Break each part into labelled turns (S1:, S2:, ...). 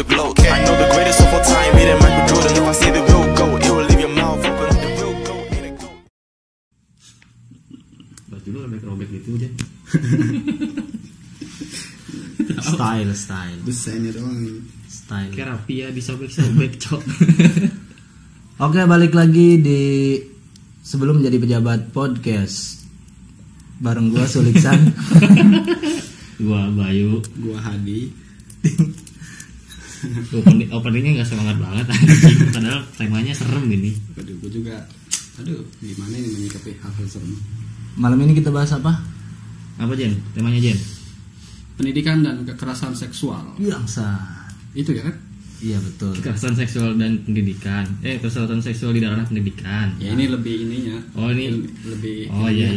S1: the globe. I know the greatest of all time, it ain't Michael Jordan. If I say the real GOAT, it will leave your mouth open. The real GOAT ain't a GOAT.
S2: Baju lu robek-robek gitu aja.
S3: Style.
S4: Desainnya doang.
S3: Style.
S2: Kayak rapi ya, disobek-sobek cok.
S3: Oke, balik lagi di Sebelum Jadi Pejabat Podcast. Bareng gua Suliksan.
S2: Gua Bayu.
S4: Gua Hadi.
S2: Openingnya nggak semangat banget anjing. Padahal temanya serem gini.
S4: Waduh, gua juga. Aduh, gimana ini menyikapi hal-hal serem.
S3: Malam ini kita bahas apa?
S2: Apa Jen? Temanya Jen?
S4: Pendidikan dan kekerasan seksual.
S3: Itu
S4: ya kan?
S3: Iya betul.
S2: Kekerasan seksual dan pendidikan. Kekerasan seksual di ranah pendidikan.
S4: Ya ini lebih ininya.
S2: Oh ini
S4: lebih.
S2: Oh iya.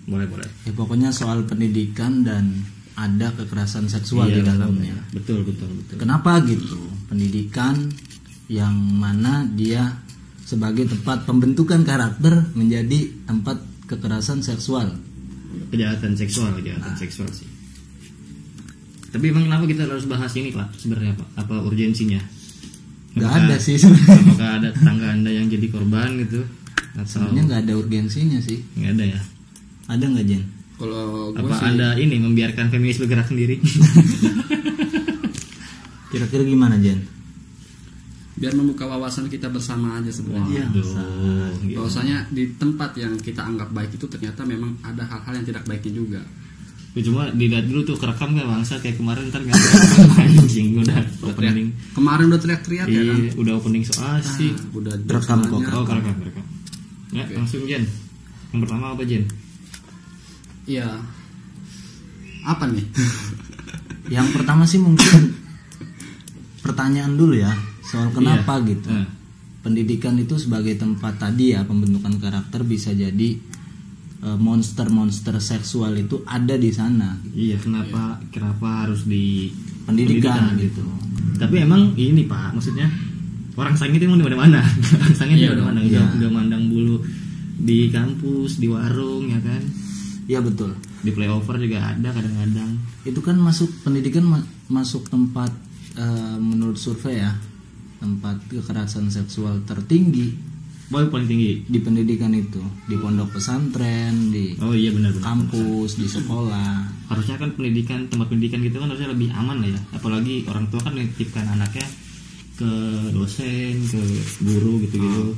S2: Boleh.
S3: Ya pokoknya soal pendidikan dan ada kekerasan seksual di dalamnya.
S2: Betul.
S3: Kenapa gitu? Pendidikan yang mana dia sebagai tempat pembentukan karakter menjadi tempat kekerasan seksual.
S2: Kejahatan seksual sih. Tapi emang kenapa kita harus bahas ini Pak? Sebenarnya Apa urgensinya?
S3: Gak ada sih
S2: sebenarnya. Apakah ada tetangga Anda yang jadi korban gitu?
S3: Sebenarnya gak ada urgensinya sih.
S2: Gak ada ya?
S3: Ada gak Jen?
S4: Kalau gue
S2: apa
S4: sih,
S2: Anda ini membiarkan feminis bergerak sendiri?
S3: Kira-kira gimana Jen?
S4: biar membuka wawasan kita bersama aja sebenarnya. Bahwasanya di tempat yang kita anggap baik itu ternyata memang ada hal-hal yang tidak baiknya juga.
S2: Cuma dilihat dulu tuh kerekam gak bangsa kayak kemarin ntar nggak anjing udah opening.
S4: Kemarin udah teriak-teriak ya kan?
S2: Udah opening soal sih.
S4: Udah
S3: rekam kok.
S2: Oh kerekam. Ya okay. Langsung Jen. Yang pertama apa Jen?
S4: Iya. Apa nih?
S3: Yang pertama sih mungkin pertanyaan dulu ya soal kenapa gitu. Pendidikan itu sebagai tempat tadi ya pembentukan karakter bisa jadi monster-monster seksual itu ada di sana.
S2: Iya, kenapa harus di
S3: pendidikan gitu.
S2: Tapi emang ini Pak, maksudnya orang sange itu emang di mana-mana. Orang sange itu di mana-mana. Udah mandang bulu di kampus, di warung ya kan.
S3: Iya betul.
S2: Di playover juga ada kadang-kadang.
S3: Itu kan masuk pendidikan masuk tempat menurut survei ya, tempat kekerasan seksual tertinggi.
S2: Paling tinggi
S3: di pendidikan itu, di pondok pesantren, di
S2: benar.
S3: kampus, di sekolah.
S2: Harusnya kan tempat pendidikan gitu kan harusnya lebih aman lah ya. Apalagi orang tua kan menitipkan anaknya ke dosen, ke guru gitu-gitu.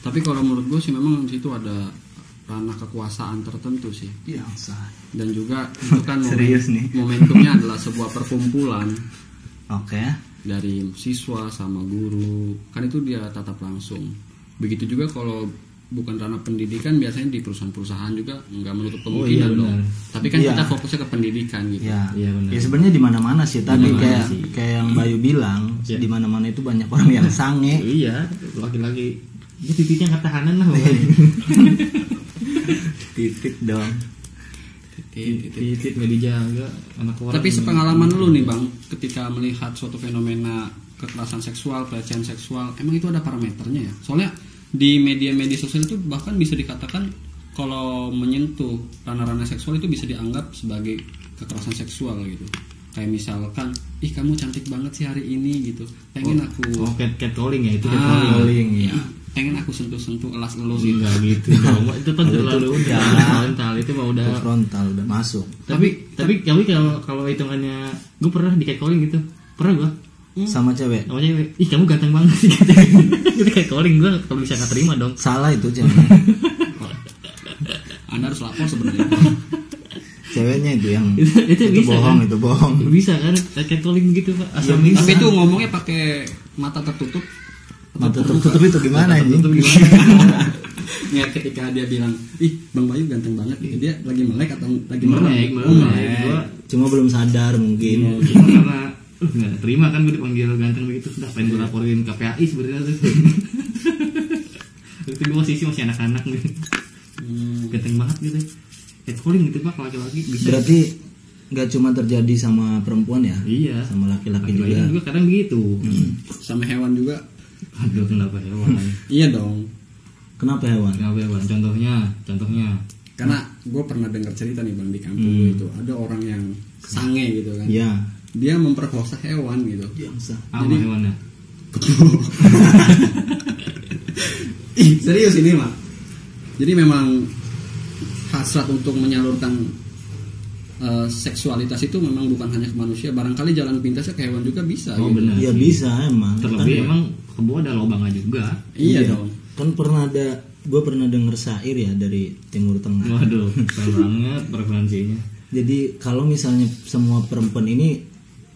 S4: Tapi kalau menurut gue sih memang di situ ada ranah kekuasaan tertentu sih.
S3: Iya.
S4: Dan juga itu kan
S3: momentumnya
S4: adalah sebuah perkumpulan.
S3: Oke.
S4: Dari siswa sama guru, kan itu dia tatap langsung. Begitu juga kalau bukan ranah pendidikan, biasanya di perusahaan-perusahaan juga nggak menutup kemungkinan dong. Tapi kan kita fokusnya ke pendidikan gitu.
S3: Iya benar. Ya sebenarnya di mana-mana sih. Tadi kayak yang Bayu bilang, di mana-mana itu banyak orang yang sange.
S2: Iya, laki-laki. Dia titiknya nggak tahanan lah.
S3: Titik dong.
S2: Titik nggak dijaga anak orang.
S4: Tapi sepengalaman lu nih Bang, ketika melihat suatu fenomena kekerasan seksual, pelecehan seksual, emang itu ada parameternya ya? Soalnya di media-media sosial itu bahkan bisa dikatakan kalau menyentuh ranah-ranah seksual itu bisa dianggap sebagai kekerasan seksual gitu. Kayak misalkan, ih kamu cantik banget sih hari ini gitu. Pengen aku
S2: catcalling ya, itu
S3: catcalling ya.
S4: Pengen aku sentuh-sentuh elas-elus gitu.
S2: Enggak gitu dong. Itu kan terlalu udah frontal, itu mah udah
S3: frontal udah masuk.
S2: Tapi kalau hitungannya gue pernah di catcalling gitu. Pernah gue
S3: sama cewek.
S2: Ih kamu ganteng banget sih. Itu catcalling, gue kalau bisa nggak terima dong.
S3: Salah itu cewek.
S4: Anda harus lapor sebenarnya.
S3: Ceweknya itu yang itu bohong kan? Itu bohong.
S2: Bisa kan catcalling gitu Pak.
S4: Tapi itu ngomongnya pakai mata tertutup.
S3: Mata tertutup itu gimana ini?
S4: Ya ketika dia bilang, ih Bang Bayu ganteng banget, dia lagi melek atau lagi
S2: melek.
S3: Cuma belum sadar mungkin.
S2: Karena nggak terima kan gue dipanggil ganteng begitu, sudah pengen gue laporin KPAI sebenarnya tuh. Itu gue masih anak-anak nih. Ganteng banget gitu. Catcalling gitu Pak, laki-laki bisa.
S3: Berarti nggak cuma terjadi sama perempuan ya?
S2: Iya.
S3: Sama laki-laki juga.
S2: Kadang gitu.
S4: Sama hewan juga.
S2: Aduh kenapa hewan?
S4: Iya dong.
S3: Kenapa hewan?
S2: Contohnya.
S4: Karena gue pernah dengar cerita nih Bang di kampung gue itu ada orang yang sange gitu kan.
S3: Iya.
S4: dia memperkosa hewan gitu.
S2: Apa hewannya?
S4: Serius ini mah. Jadi memang hasrat untuk menyalurkan seksualitas itu memang bukan hanya ke manusia, barangkali jalan pintasnya ke hewan juga bisa.
S2: Oh,
S4: gitu.
S2: benar.
S3: Ya bisa emang.
S2: Terlebih emang kebo ada lubangnya juga.
S4: Iya dong.
S3: Kan gue pernah denger syair ya dari Timur Tengah.
S2: Waduh, keren banget preferensinya.
S3: Jadi kalau misalnya semua perempuan ini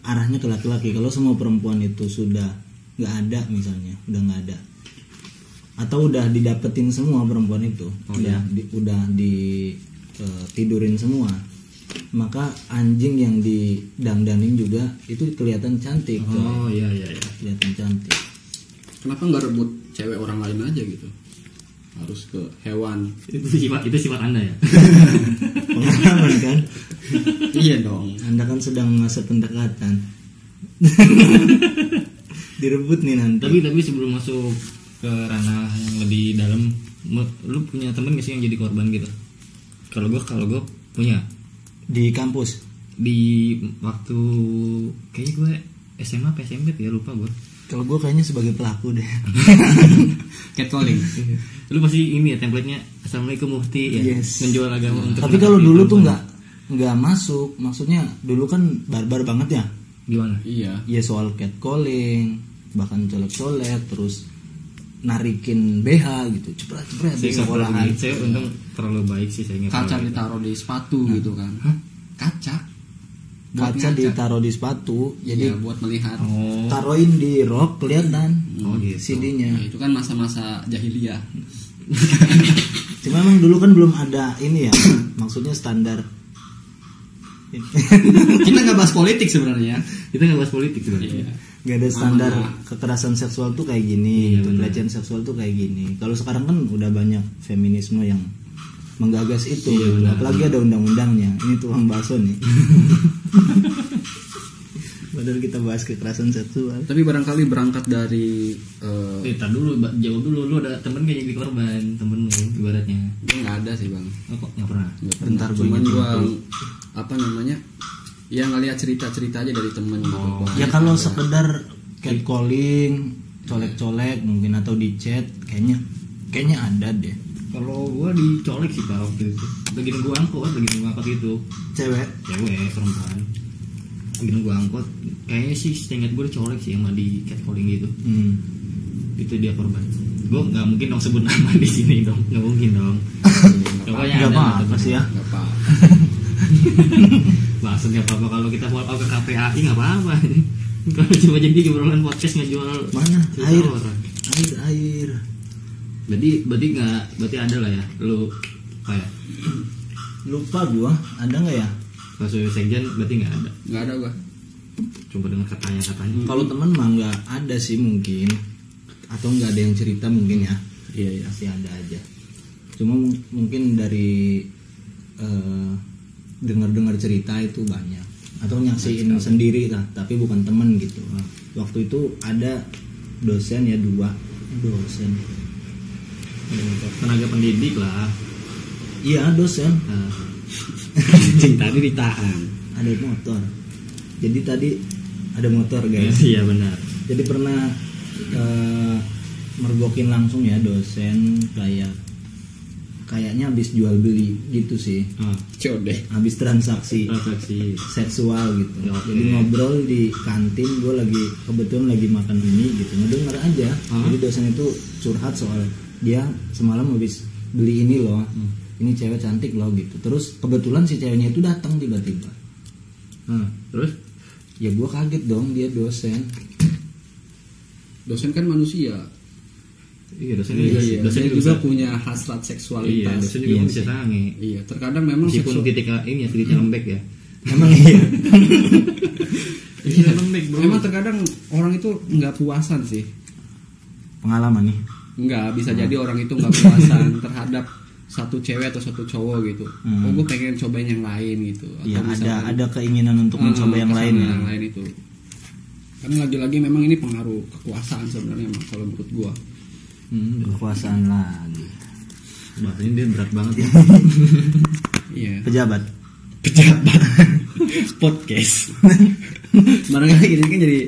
S3: arahnya ke laki-laki, kalau semua perempuan itu sudah nggak ada misalnya, udah nggak ada, atau udah didapetin semua perempuan itu, udah tidurin semua, maka anjing yang didangdanin juga itu kelihatan cantik.
S2: Oh iya.
S3: Kelihatan cantik.
S4: Kenapa nggak rebut cewek orang lain aja gitu? Harus ke hewan.
S2: Itu sifat Anda ya.
S3: Pengalaman kan?
S4: Iya dong.
S3: Anda kan sedang masa pendekatan. Direbut nih nanti.
S2: Tapi sebelum masuk ke ranah yang lebih dalam, lu punya temen gak sih yang jadi korban gitu? Kalau gue punya.
S3: Di kampus.
S2: Di waktu kayaknya gue SMA apa SMP ya, lupa gue.
S3: Kalau gue kayaknya sebagai pelaku deh.
S4: Catcalling.
S2: Lu pasti ini ya template-nya, Assalamualaikum Mufti ya.
S3: Yes.
S2: Menjual agama untuk.
S3: Tapi kalau dulu tuh nggak masuk. Maksudnya dulu kan barbar banget ya.
S2: Gimana?
S4: Iya.
S3: Ya soal catcalling, bahkan colek-colek, terus narikin BH gitu, cepret-cepret di sekolahan.
S2: Saya untung terlalu baik sih, saya nggak.
S4: Kaca ditaruh di sepatu gitu kan. Kaca
S3: Ditaruh di sepatu, jadi
S4: buat melihat.
S2: Oh.
S3: taruhin di rok kelihatan.
S2: Oh gitu.
S3: CD-nya.
S4: Itu kan masa-masa jahiliyah.
S3: Cuma emang dulu kan belum ada ini ya, maksudnya standar.
S4: Kita nggak bahas politik sebenarnya.
S2: Kita nggak bahas politik sebenarnya.
S4: Iya.
S3: Gak ada standar
S4: Mana?
S3: kekerasan seksual tuh kayak gini,
S2: Iya,
S3: pelecehan seksual tuh kayak gini. Kalau sekarang kan udah banyak feminisme yang menggagas itu,
S2: Iya,
S3: gitu.
S2: benar.
S3: Apalagi ada undang-undangnya. Ini tukang bakso nih. Padahal kita bahas kekerasan seksual.
S4: Tapi barangkali berangkat dari
S2: Tar dulu, jawab dulu. Lu ada temen gak jadi korban, temen lu ibaratnya?
S4: gue nggak ada sih bang.
S2: Oh, kok nggak pernah?
S4: Nggak pernah.
S3: Bentar, gue
S4: Cuman
S3: ingat
S4: gue
S3: dulu.
S4: apa namanya? Ya ngelihat cerita-cerita aja dari temen gitu.
S2: Oh.
S3: Ya kalau sekedar catcalling, colek-colek mungkin atau di chat, kayaknya ada deh.
S2: Kalau gua dicolek sih pak waktu itu. Lagi nunggu angkot itu.
S3: Cewek.
S2: Perempuan. Lagi nunggu angkot. Kayaknya sih seingat gua dicolek sih sama di catcalling gitu. Itu dia korban. Gua nggak mungkin dong sebut nama di sini dong. Nggak mungkin dong. Pokoknya
S3: Nggak
S2: ada
S3: apa-apa sih ya.
S4: Nggak apa.
S2: Maksudnya apa kalau kita follow ke KPAI nggak apa-apa. Kalau cuma jadi obrolan podcast ngejual
S3: Mana?
S2: cerita
S3: Air.
S2: orang.
S3: Air.
S2: Berarti ada lah ya lu kayak
S3: Lupa gua, ada nggak ya?
S2: kasus sekjen berarti nggak ada.
S4: Nggak ada gue.
S2: Coba dengar katanya.
S3: Kalau teman mah nggak ada sih mungkin, atau nggak ada yang cerita mungkin ya. Iya pasti ada aja. Cuma mungkin dari dengar cerita itu banyak, atau nyaksiin sendiri lah, tapi bukan temen gitu. Waktu itu ada dosen ya, 2 dosen.
S2: Tenaga pendidik lah.
S3: Iya dosen.
S2: Tadi ditahan.
S3: Ada motor. Jadi tadi ada motor guys.
S2: Iya benar.
S3: Jadi pernah mergokin langsung ya dosen, kayaknya habis jual beli gitu sih,
S4: Codeh.
S3: habis transaksi seksual gitu.
S2: Oke.
S3: Jadi ngobrol di kantin, gue kebetulan lagi makan mie gitu, ngedenger aja. Jadi dosen itu curhat soal dia semalam habis beli ini loh, ini cewek cantik loh gitu. Terus kebetulan si ceweknya itu datang tiba-tiba.
S2: Terus
S3: Ya gue kaget dong, dia dosen.
S4: Dosen kan manusia.
S2: iya dosen
S4: Iya,
S2: dosen
S4: dia juga punya hasrat
S2: iya
S4: seksualitas.
S2: dosen juga
S3: Iya
S2: bisa
S3: sih.
S2: sange.
S4: Iya, terkadang memang
S2: Meskipun titiknya ini ya titiknya lembek ya.
S3: Emang iya.
S2: Iya lembek bro.
S4: Emang terkadang orang itu nggak puasan sih.
S3: Pengalaman nih.
S4: Nggak, bisa jadi orang itu nggak puasan terhadap satu cewek atau satu cowok gitu. Oh, gue pengen cobain yang lain gitu.
S3: Iya,
S4: misalkan-
S3: ada keinginan untuk mencoba yang lain ya.
S4: Yang lain itu. Karena lagi-lagi memang ini pengaruh kekuasaan sebenarnya emang kalau menurut gua.
S3: Kekuasaan lagi.
S2: Bahasanya dia berat banget ya.
S4: Iya.
S3: Pejabat.
S2: podcast.
S4: Barangkali ini kan jadi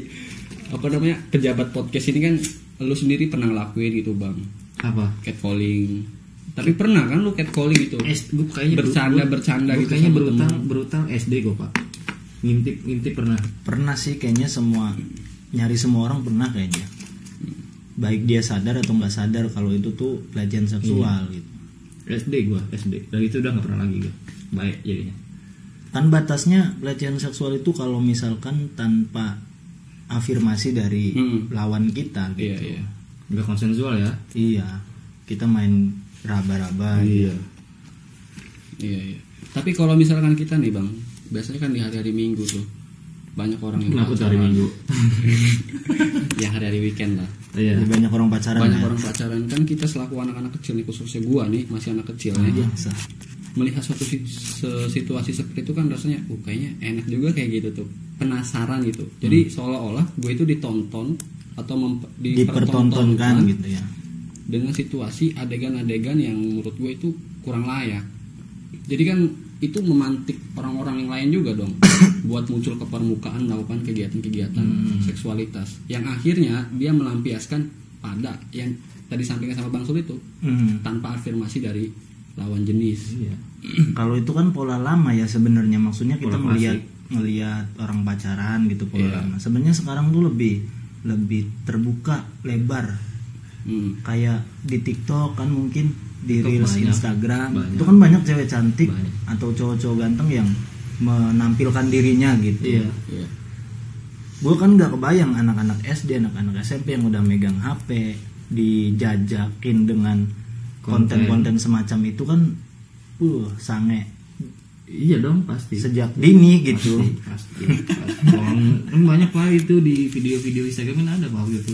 S4: apa namanya pejabat podcast ini kan lu sendiri pernah ngelakuin gitu bang,
S2: Apa?
S4: catcalling. Tapi pernah kan lu catcalling gitu?
S2: Gue kayaknya
S4: bercanda
S2: gue
S4: gitu
S2: kayaknya
S4: sama
S2: berutang SD gue pak. Ngintip pernah.
S3: Pernah sih kayaknya nyari semua orang pernah kayaknya. Baik dia sadar atau nggak sadar kalau itu tuh pelecehan seksual gitu.
S2: SD. Dari itu udah nggak pernah lagi gue. Baik jadinya.
S3: Kan batasnya pelecehan seksual itu kalau misalkan tanpa afirmasi dari lawan kita gitu.
S4: Iya.
S2: Nggak konsensual ya?
S3: Iya. Kita main raba-raba.
S2: Iya.
S4: Iya. Tapi kalau misalkan kita nih bang, biasanya kan di hari-hari Minggu tuh banyak orang yang
S2: Kenapa tuh hari Minggu?
S4: ya hari-hari weekend lah.
S2: Iya.
S3: Jadi banyak orang pacaran.
S4: Banyak
S3: ya.
S4: orang pacaran kan, kita selaku anak-anak kecil nih, khususnya gua nih masih anak kecil nih,
S3: Biasa.
S4: melihat suatu situasi seperti itu kan rasanya kayaknya enak juga kayak gitu tuh, penasaran gitu. Jadi seolah-olah gue itu ditonton atau
S3: dipertontonkan gitu ya.
S4: dengan situasi adegan-adegan yang menurut gue itu kurang layak. Jadi kan itu memantik orang-orang yang lain juga dong buat muncul ke permukaan melakukan kegiatan-kegiatan seksualitas yang akhirnya dia melampiaskan pada yang tadi sampaikan sama Bang Sul itu tanpa afirmasi dari lawan jenis.
S2: Iya.
S3: Kalau itu kan pola lama ya sebenarnya, maksudnya kita
S2: Pola klasik.
S3: melihat orang pacaran gitu pola lama. Sebenarnya sekarang tuh lebih terbuka, lebar. Kayak di TikTok kan mungkin di Reels Instagram itu kan banyak cewek cantik atau cowok-cowok ganteng yang menampilkan dirinya gitu.
S2: Iya.
S3: Gue kan nggak kebayang anak-anak SD, anak-anak SMP yang udah megang HP dijajakin dengan konten-konten semacam itu kan sange.
S2: Iya dong pasti.
S3: Sejak dini gitu.
S2: Pasti. Kan banyak lah itu di video-video Instagram kan ada pak gitu.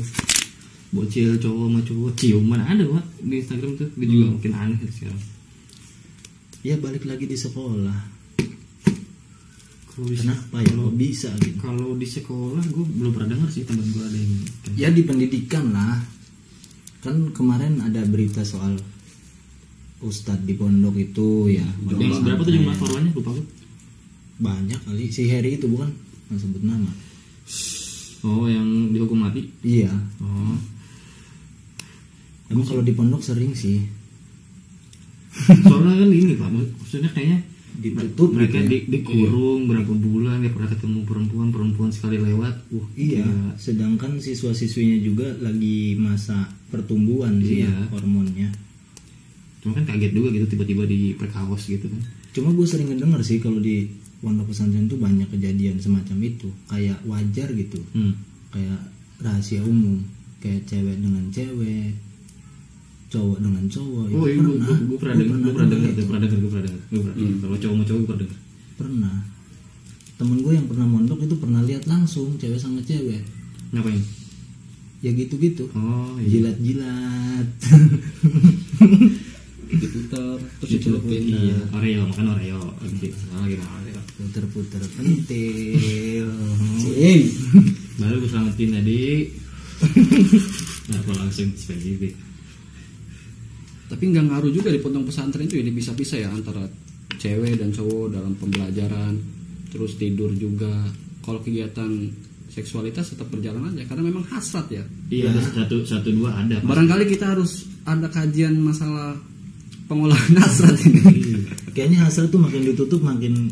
S2: Bocil cowok sama cowok ciuman ada pak di Instagram tuh. Gue juga mungkin aneh sekarang.
S3: Ya balik lagi di sekolah.
S2: Bisa,
S3: kenapa ya kok bisa gitu?
S2: Kalau di sekolah gue belum pernah dengar sih teman gue ada yang
S3: ya di pendidikan lah. Kan kemarin ada berita soal Ustadz di pondok itu ya.
S2: Yang berapa tuh jumlah korbannya lupa gue.
S3: Banyak kali, si Harry itu bukan sebut nama.
S2: Oh yang dihukum mati.
S3: Iya.
S2: Oh.
S3: Emang kalau di pondok sering sih.
S2: Soalnya kan ini pak, maksudnya kayaknya
S3: ditutup
S2: mereka
S3: gitu ya.
S2: dikurung berapa bulan ya pernah ketemu perempuan sekali lewat.
S3: Iya.
S2: Gila.
S3: Sedangkan siswa-siswinya juga lagi masa pertumbuhan sih ya hormonnya.
S2: Cuma kan kaget juga gitu tiba-tiba diperkaos gitu kan.
S3: Cuma gue sering ngedenger sih kalau di pondok pesantren tuh banyak kejadian semacam itu, kayak wajar gitu, kayak rahasia umum, kayak cewek dengan cewek, cowok dengan cowok.
S2: Oh iya, gue pernah dengar. Kalau cowok sama cowok gue pernah dengar.
S3: Pernah. Temen gue yang pernah mondok itu pernah lihat langsung cewek sama cewek.
S2: Ngapain?
S3: Ya gitu-gitu.
S2: Oh iya.
S3: Jilat-jilat.
S4: Diputar terus dicelupin.
S2: Iya. Oreo makan Oreo. Lagi makan Oreo.
S3: Puter-puter pentil.
S2: Baru gue selamatin tadi. Kenapa langsung spesifik?
S4: Tapi nggak ngaruh juga di pondok pesantren itu, ini bisa-bisa ya antara cewek dan cowok dalam pembelajaran, terus tidur juga. Kalau kegiatan seksualitas tetap berjalan aja karena memang hasrat ya.
S2: Iya, satu dua ada.
S4: Barangkali kita harus ada kajian masalah pengolahan hasrat ini.
S3: Kayaknya hasrat tuh makin ditutup makin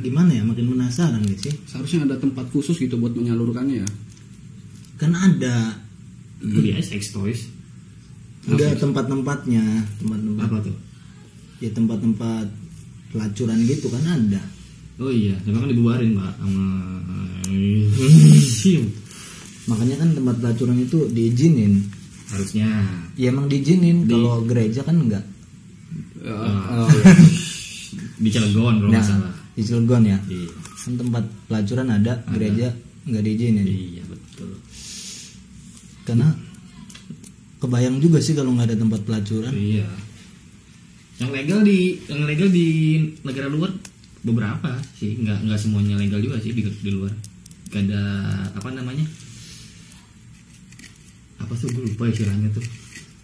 S3: gimana ya, makin penasaran gitu sih.
S4: Seharusnya ada tempat khusus gitu buat menyalurkannya ya.
S3: Kan ada.
S2: Dia sex toys.
S3: Udah tempat-tempatnya, tempat-tempat
S2: apa tuh?
S3: Ya tempat-tempat pelacuran gitu kan ada.
S2: Oh iya, cuma kan dibubarin pak sama.
S3: Makanya kan tempat pelacuran itu diizinin.
S2: Harusnya.
S3: Ya emang diizinin. Kalau gereja kan enggak.
S2: Di Cilegon kalau nggak salah.
S3: Di Cilegon ya.
S2: Iya.
S3: Kan tempat pelacuran ada. Gereja nggak diizinin.
S2: Iya betul.
S3: Karena kebayang juga sih kalau nggak ada tempat pelacuran.
S2: Iya. Yang legal di negara luar beberapa sih, nggak semuanya legal juga sih di luar. Gak ada apa namanya? Apa tuh gue lupa istilahnya tuh.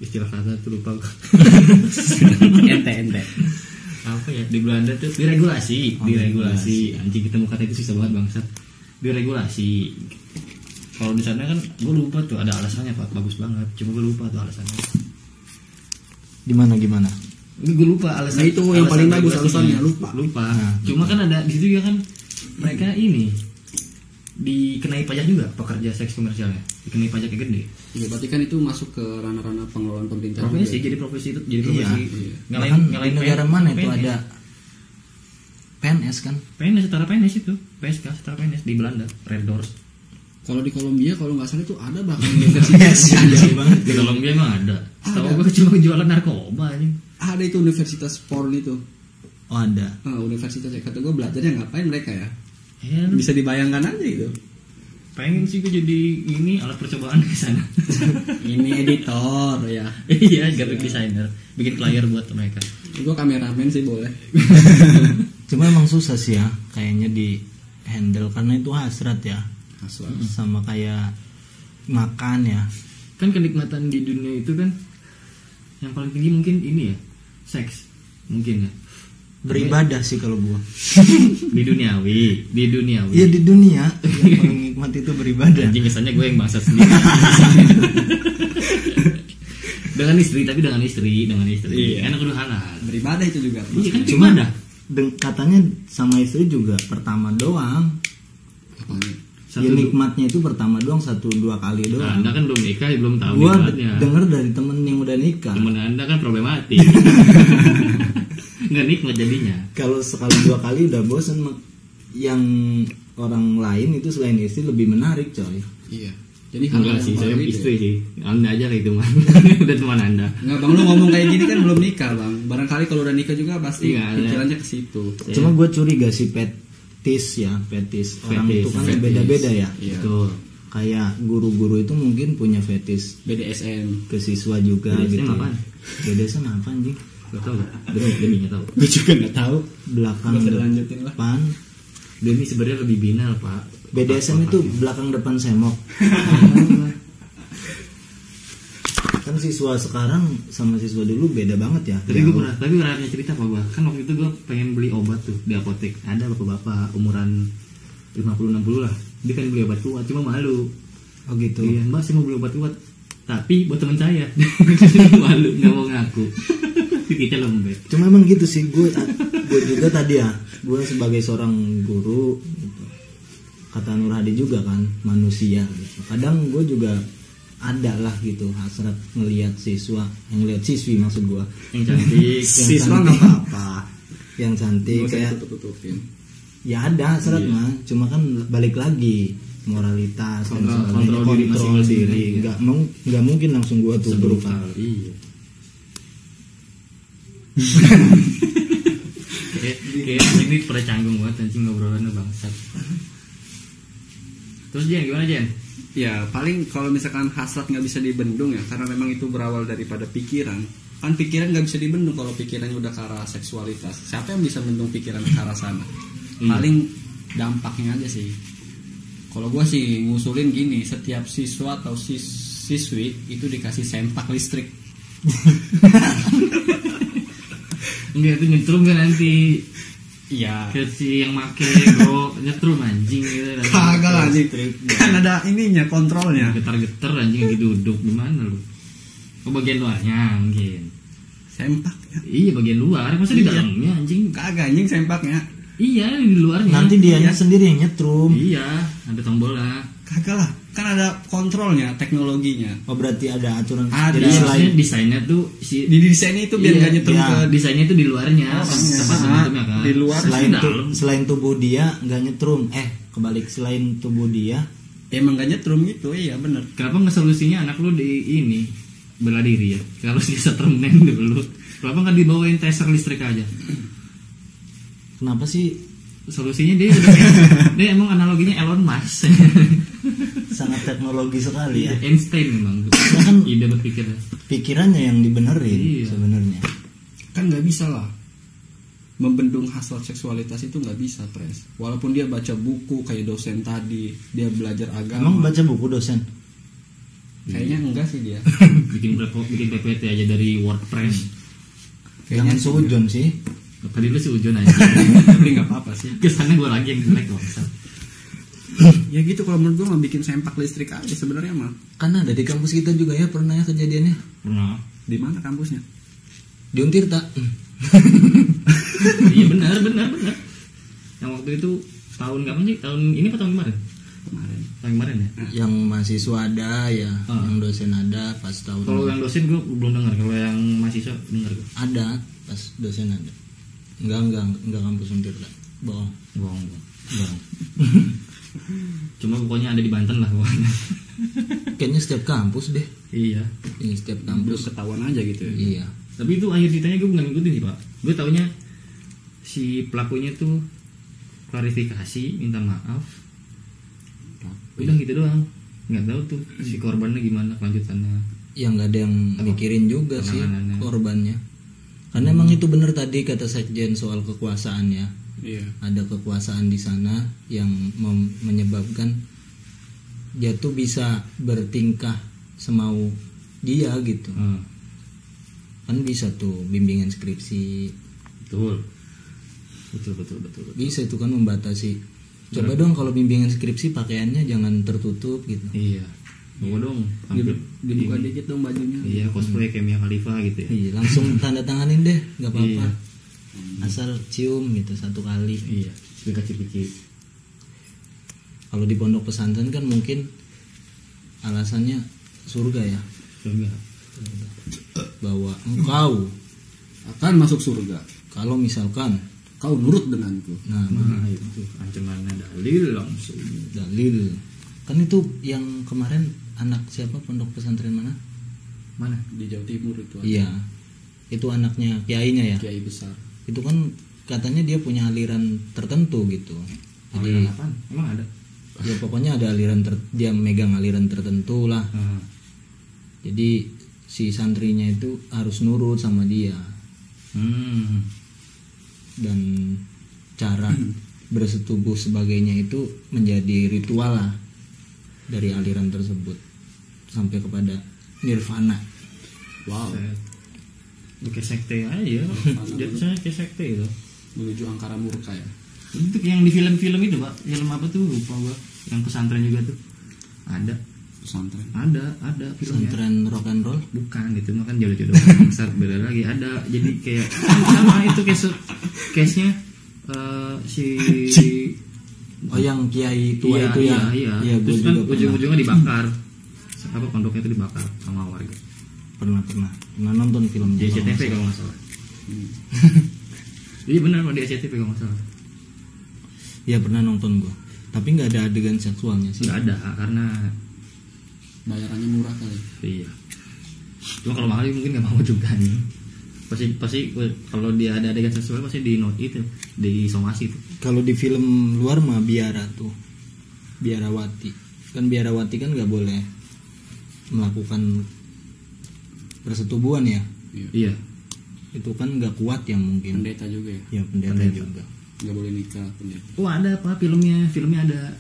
S2: Istilah kata tuh lupa.
S3: Ente.
S2: apa ya di Belanda tuh diregulasi. Anjing ketemu kata itu susah banget bangsat. Diregulasi. Kalau di sana kan gue lupa tuh ada alasannya Pak, bagus banget. Cuma gue lupa tuh alasannya. Gimana? Ini gue lupa alasan.
S4: Nah, itu yang paling bagus alasannya lupa.
S2: Nah, cuma kan ada di situ ya kan mereka ini dikenai pajak juga pekerja seks komersialnya. Dikenai pajaknya gede.
S4: Ya, berarti kan itu masuk ke ranah-ranah pengelolaan pemerintahan.
S2: Profesi jadi profesi itu jadi profesi.
S3: Iya. Ngalahin negara mana itu
S2: PNS.
S3: ada PNS kan?
S2: PNS setara PNS itu. PSK setara PNS di Belanda, Red Doors.
S4: Kalau di Kolombia kalau nggak salah itu ada bahkan universitas.
S2: Di Kolombia emang ada. Tahu gue cuma jualan narkoba anjing.
S4: Ada itu universitas porn itu.
S3: Oh ada.
S4: Universitas ya, kata gue belajarnya ngapain mereka ya?
S2: Ya,
S4: Bisa dibayangkan aja gitu.
S2: pengen sih gue jadi ini alat percobaan di sana.
S4: Ini editor ya.
S2: Iya, graphic designer, bikin flyer buat mereka.
S4: Gue kameramen sih boleh.
S3: Cuma emang susah sih ya kayaknya di handle karena itu hasrat ya.
S4: Hasrat.
S3: Sama kayak makan ya.
S2: Kan kenikmatan di dunia itu kan yang paling tinggi mungkin ini ya, seks mungkin ya.
S3: Beribadah sih kalau gua.
S2: Di duniawi.
S3: Iya di dunia yang paling nikmat itu beribadah.
S2: Anjing kesannya gue yang bangsat sendiri. Dengan istri.
S4: Iya.
S2: Enak udah halal.
S4: Beribadah itu juga.
S2: Iya kan
S3: Cuma
S2: cuma dah.
S3: katanya sama istri juga pertama doang.
S4: Apanya?
S3: Ya nikmatnya itu pertama doang 1-2 kali
S2: Nah,
S3: doang.
S2: Anda kan belum nikah, belum tahu
S3: Gua
S2: nikmatnya.
S3: denger dari temen yang udah nikah.
S2: Temen Anda kan problematik. Nggak nikmat jadinya.
S3: Kalau sekali 2 kali udah bosen. Yang orang lain itu selain istri lebih menarik coy.
S4: Iya. Jadi
S2: Enggak sih, saya istri sih. Anda aja lah itu mah. Udah teman Anda.
S4: Enggak bang, lu ngomong kayak gini kan belum nikah bang. Barangkali kalau udah nikah juga pasti
S2: Iya,
S4: pikirannya ke situ.
S3: Cuma gue curiga sih fetis orang
S2: Fetis,
S3: itu kan
S2: fetis.
S3: beda-beda ya.
S4: Iya.
S2: Betul.
S3: Kayak guru-guru itu mungkin punya fetis
S4: BDSM.
S3: ke siswa juga
S2: BDSM
S3: gitu.
S2: apaan?
S3: BDSM apa anjing?
S2: Gak tau gak? Demi gak tau.
S4: Gue juga nggak tahu.
S3: Belakang
S4: Nggak usah dilanjutin lah.
S3: depan.
S2: Demi sebenarnya lebih binal pak.
S3: BDSM itu belakang depan semok. Kan siswa sekarang sama siswa dulu beda banget ya.
S2: Tapi gue pernah cerita apa gue. Kan waktu itu gue pengen beli obat tuh di apotek. Ada bapak-bapak umuran 50-60 lah. Dia kan beli obat kuat, cuma malu.
S3: Oh gitu.
S2: Iya, mbak saya mau beli obat kuat. Tapi buat teman saya. Malu, gak mau ngaku. Kita lembek.
S3: Cuma emang gitu sih gue juga tadi ya. Gue sebagai seorang guru gitu. Kata Nur Hadi juga kan manusia gitu. Kadang gue juga ada lah gitu hasrat ngelihat siswa, ngelihat siswi maksud gue.
S2: Yang cantik.
S4: Siswa nggak apa-apa.
S3: Yang cantik
S4: Nggak usah
S3: kayak
S4: tutup-tutupin.
S3: ya ada hasrat
S2: Iya.
S3: mah. Cuma kan balik lagi moralitas dan
S2: Kontrol
S3: sebagainya.
S2: diri masing-masing,
S3: diri.
S2: iya.
S3: Nggak mungkin langsung gue tuh berupa.
S2: Iya. Kayak ini pada canggung banget anjing ngobrolannya bangsat. Terus Jen gimana Jen?
S4: Ya paling kalau misalkan hasrat nggak bisa dibendung ya, karena memang itu berawal daripada pikiran. Kan pikiran nggak bisa dibendung kalau pikirannya udah ke arah seksualitas. Siapa yang bisa bendung pikiran ke arah sana?
S2: Iya.
S4: Paling dampaknya aja sih. Kalau gue sih ngusulin gini, setiap siswa atau siswi itu dikasih sempak listrik.
S2: Enggak itu nyetrum kan nanti.
S4: Iya.
S2: Kayak si yang make bro nyetrum anjing gitu.
S4: Kagak anjing. Kan ada ininya kontrolnya.
S2: Getar-getar anjing lagi duduk gimana lu? Oh bagian luarnya mungkin.
S4: Sempak ya.
S2: Iya bagian luar, masa di
S4: Iya.
S2: dalamnya anjing?
S4: Kagak anjing sempaknya.
S2: Iya di luarnya.
S3: Nanti dianya sendiri yang nyetrum.
S2: Iya, ada tombolnya.
S4: Kagak lah. Kan ada kontrolnya, teknologinya.
S3: Oh berarti ada aturan.
S4: Ada.
S3: Jadi
S2: Jadi
S3: selain
S2: maksudnya desainnya tuh si
S4: Di desainnya itu biar
S2: Iya,
S4: nggak nyetrum
S3: iya.
S4: ke
S2: desainnya tuh di luarnya,
S4: Orangnya.
S2: tempat nyetrumnya kan.
S4: Di luar.
S3: selain tubuh dia nggak nyetrum. Kebalik selain tubuh dia.
S4: Emang gak nyetrum gitu, iya bener.
S2: Kenapa nggak solusinya anak lu di ini bela diri ya? Kalau dia setremen dulu, kenapa nggak dibawain taser listrik aja?
S3: Kenapa sih
S2: Solusinya dia dia emang analoginya Elon Musk.
S3: sangat teknologi sekali ya?
S2: Einstein memang.
S3: kan-
S2: Ide berpikirnya.
S3: Pikirannya yang dibenerin
S2: Iya.
S3: sebenarnya.
S4: Kan gak bisa lah membendung hasrat seksualitas itu gak bisa, Pres. Walaupun dia baca buku kayak dosen tadi, dia belajar agama.
S3: Emang baca buku dosen?
S4: Kayaknya enggak sih dia.
S2: bikin PPT aja dari WordPress.
S3: Jangan
S4: Kayaknya
S3: sujon sih.
S2: Tadi lu seujun aja.
S4: Tapi nggak apa-apa sih.
S2: Kesannya gue lagi yang jelek loh.
S4: Ya gitu kalau menurut gue mah bikin sempak listrik aja sebenarnya mah.
S3: Kan ada di kampus kita juga ya pernah ya kejadiannya.
S2: Pernah.
S4: Di mana kampusnya?
S3: Di Untirta.
S2: Iya benar. Yang waktu itu tahun kapan sih? Tahun ini apa tahun kemarin? Tahun kemarin ya.
S3: Yang mahasiswa ada ya, yang dosen ada pas tahun.
S2: Kalau yang dosen gue belum dengar. Kalau yang mahasiswa dengar gue.
S3: ada pas dosen ada. Enggak kampus Untirta. Bohong.
S2: Cuma pokoknya ada di Banten lah pokoknya.
S3: Kayaknya setiap kampus deh.
S2: Iya.
S3: Ini setiap
S4: Terus
S3: kampus.
S4: ketahuan aja gitu ya.
S3: Iya.
S2: Tapi itu akhir ceritanya gue nggak ngikutin sih pak. Gue taunya si pelakunya tuh klarifikasi, minta maaf. Udah gitu doang. Nggak tahu tuh si korbannya gimana kelanjutannya.
S3: Yang nggak ada yang mikirin juga sih
S2: penanganannya.
S3: korbannya. Karena emang itu benar tadi kata Sekjen soal kekuasaan ya.
S4: Iya.
S3: Ada kekuasaan di sana yang menyebabkan dia tuh bisa bertingkah semau dia gitu. Kan bisa tuh bimbingan skripsi.
S2: Betul.
S3: Bisa itu kan membatasi. Coba dong kalau bimbingan skripsi pakaiannya jangan tertutup gitu.
S2: Iya. Bawa dong.
S4: Dibuka dikit dong bajunya.
S2: Iya, cosplay kayak Mia Khalifa gitu ya.
S3: Iya, langsung tanda tanganin deh, nggak apa-apa.
S2: Iya.
S3: Asal cium gitu satu kali.
S2: Iya. Dikasih-kasih.
S3: Kalau di pondok pesantren kan mungkin alasannya surga ya,
S2: Surga.
S3: bahwa engkau
S4: Akan masuk surga
S3: kalau misalkan
S4: kau nurut denganku.
S3: nah
S2: Itu ancamannya dalil langsung.
S3: dalil kan itu yang kemarin anak siapa pondok pesantren mana?
S2: Mana?
S4: Di Jawa Timur itu ada
S3: Iya, itu anaknya kiainya ya.
S4: kiai besar.
S3: Itu kan katanya dia punya aliran tertentu gitu. Jadi
S2: Apaan? Emang ada?
S3: ya pokoknya ada aliran dia megang aliran tertentu lah. Jadi si santrinya itu harus nurut sama dia dan cara bersetubuh sebagainya itu menjadi ritual lah dari aliran tersebut sampai kepada nirvana.
S4: Wow.
S2: Kayak sekte aja. Jatuhnya kayak sekte itu.
S4: Menuju angkara murka ya.
S2: Itu yang di film-film itu pak. Film apa tuh lupa gua. Yang pesantren juga tuh. Ada.
S4: Pesantren.
S2: Ada filmnya.
S3: Pesantren rock and roll.
S2: Bukan itu mah kan jodoh-jodoh bangsat beda lagi. Ada. Jadi kayak sama itu case-nya si
S3: Oh yang kiai tua itu ya.
S2: Iya.
S3: Gue
S2: Terus kan
S3: juga
S2: ujung-ujungnya dibakar. Apa pondoknya itu dibakar sama warga.
S3: pernah nonton filmnya.
S2: Di SCTV kalau nggak salah. Iya benar kalau di SCTV kalau nggak salah.
S3: Iya pernah nonton gua. Tapi nggak ada adegan seksualnya sih.
S2: Nggak ada karena
S4: Bayarannya murah kali.
S2: iya. Cuma kalau mahal mungkin nggak mau juga nih. Pasti kalau dia ada adegan seksual pasti di note itu, di somasi itu.
S3: Kalau di film luar mah biara tuh, biarawati. Kan biarawati kan nggak boleh melakukan persetubuhan ya.
S2: Iya.
S3: Itu kan nggak kuat ya mungkin.
S4: Pendeta juga ya.
S3: Ya pendeta juga.
S4: Nggak boleh nikah pendeta.
S2: Oh ada apa filmnya ada.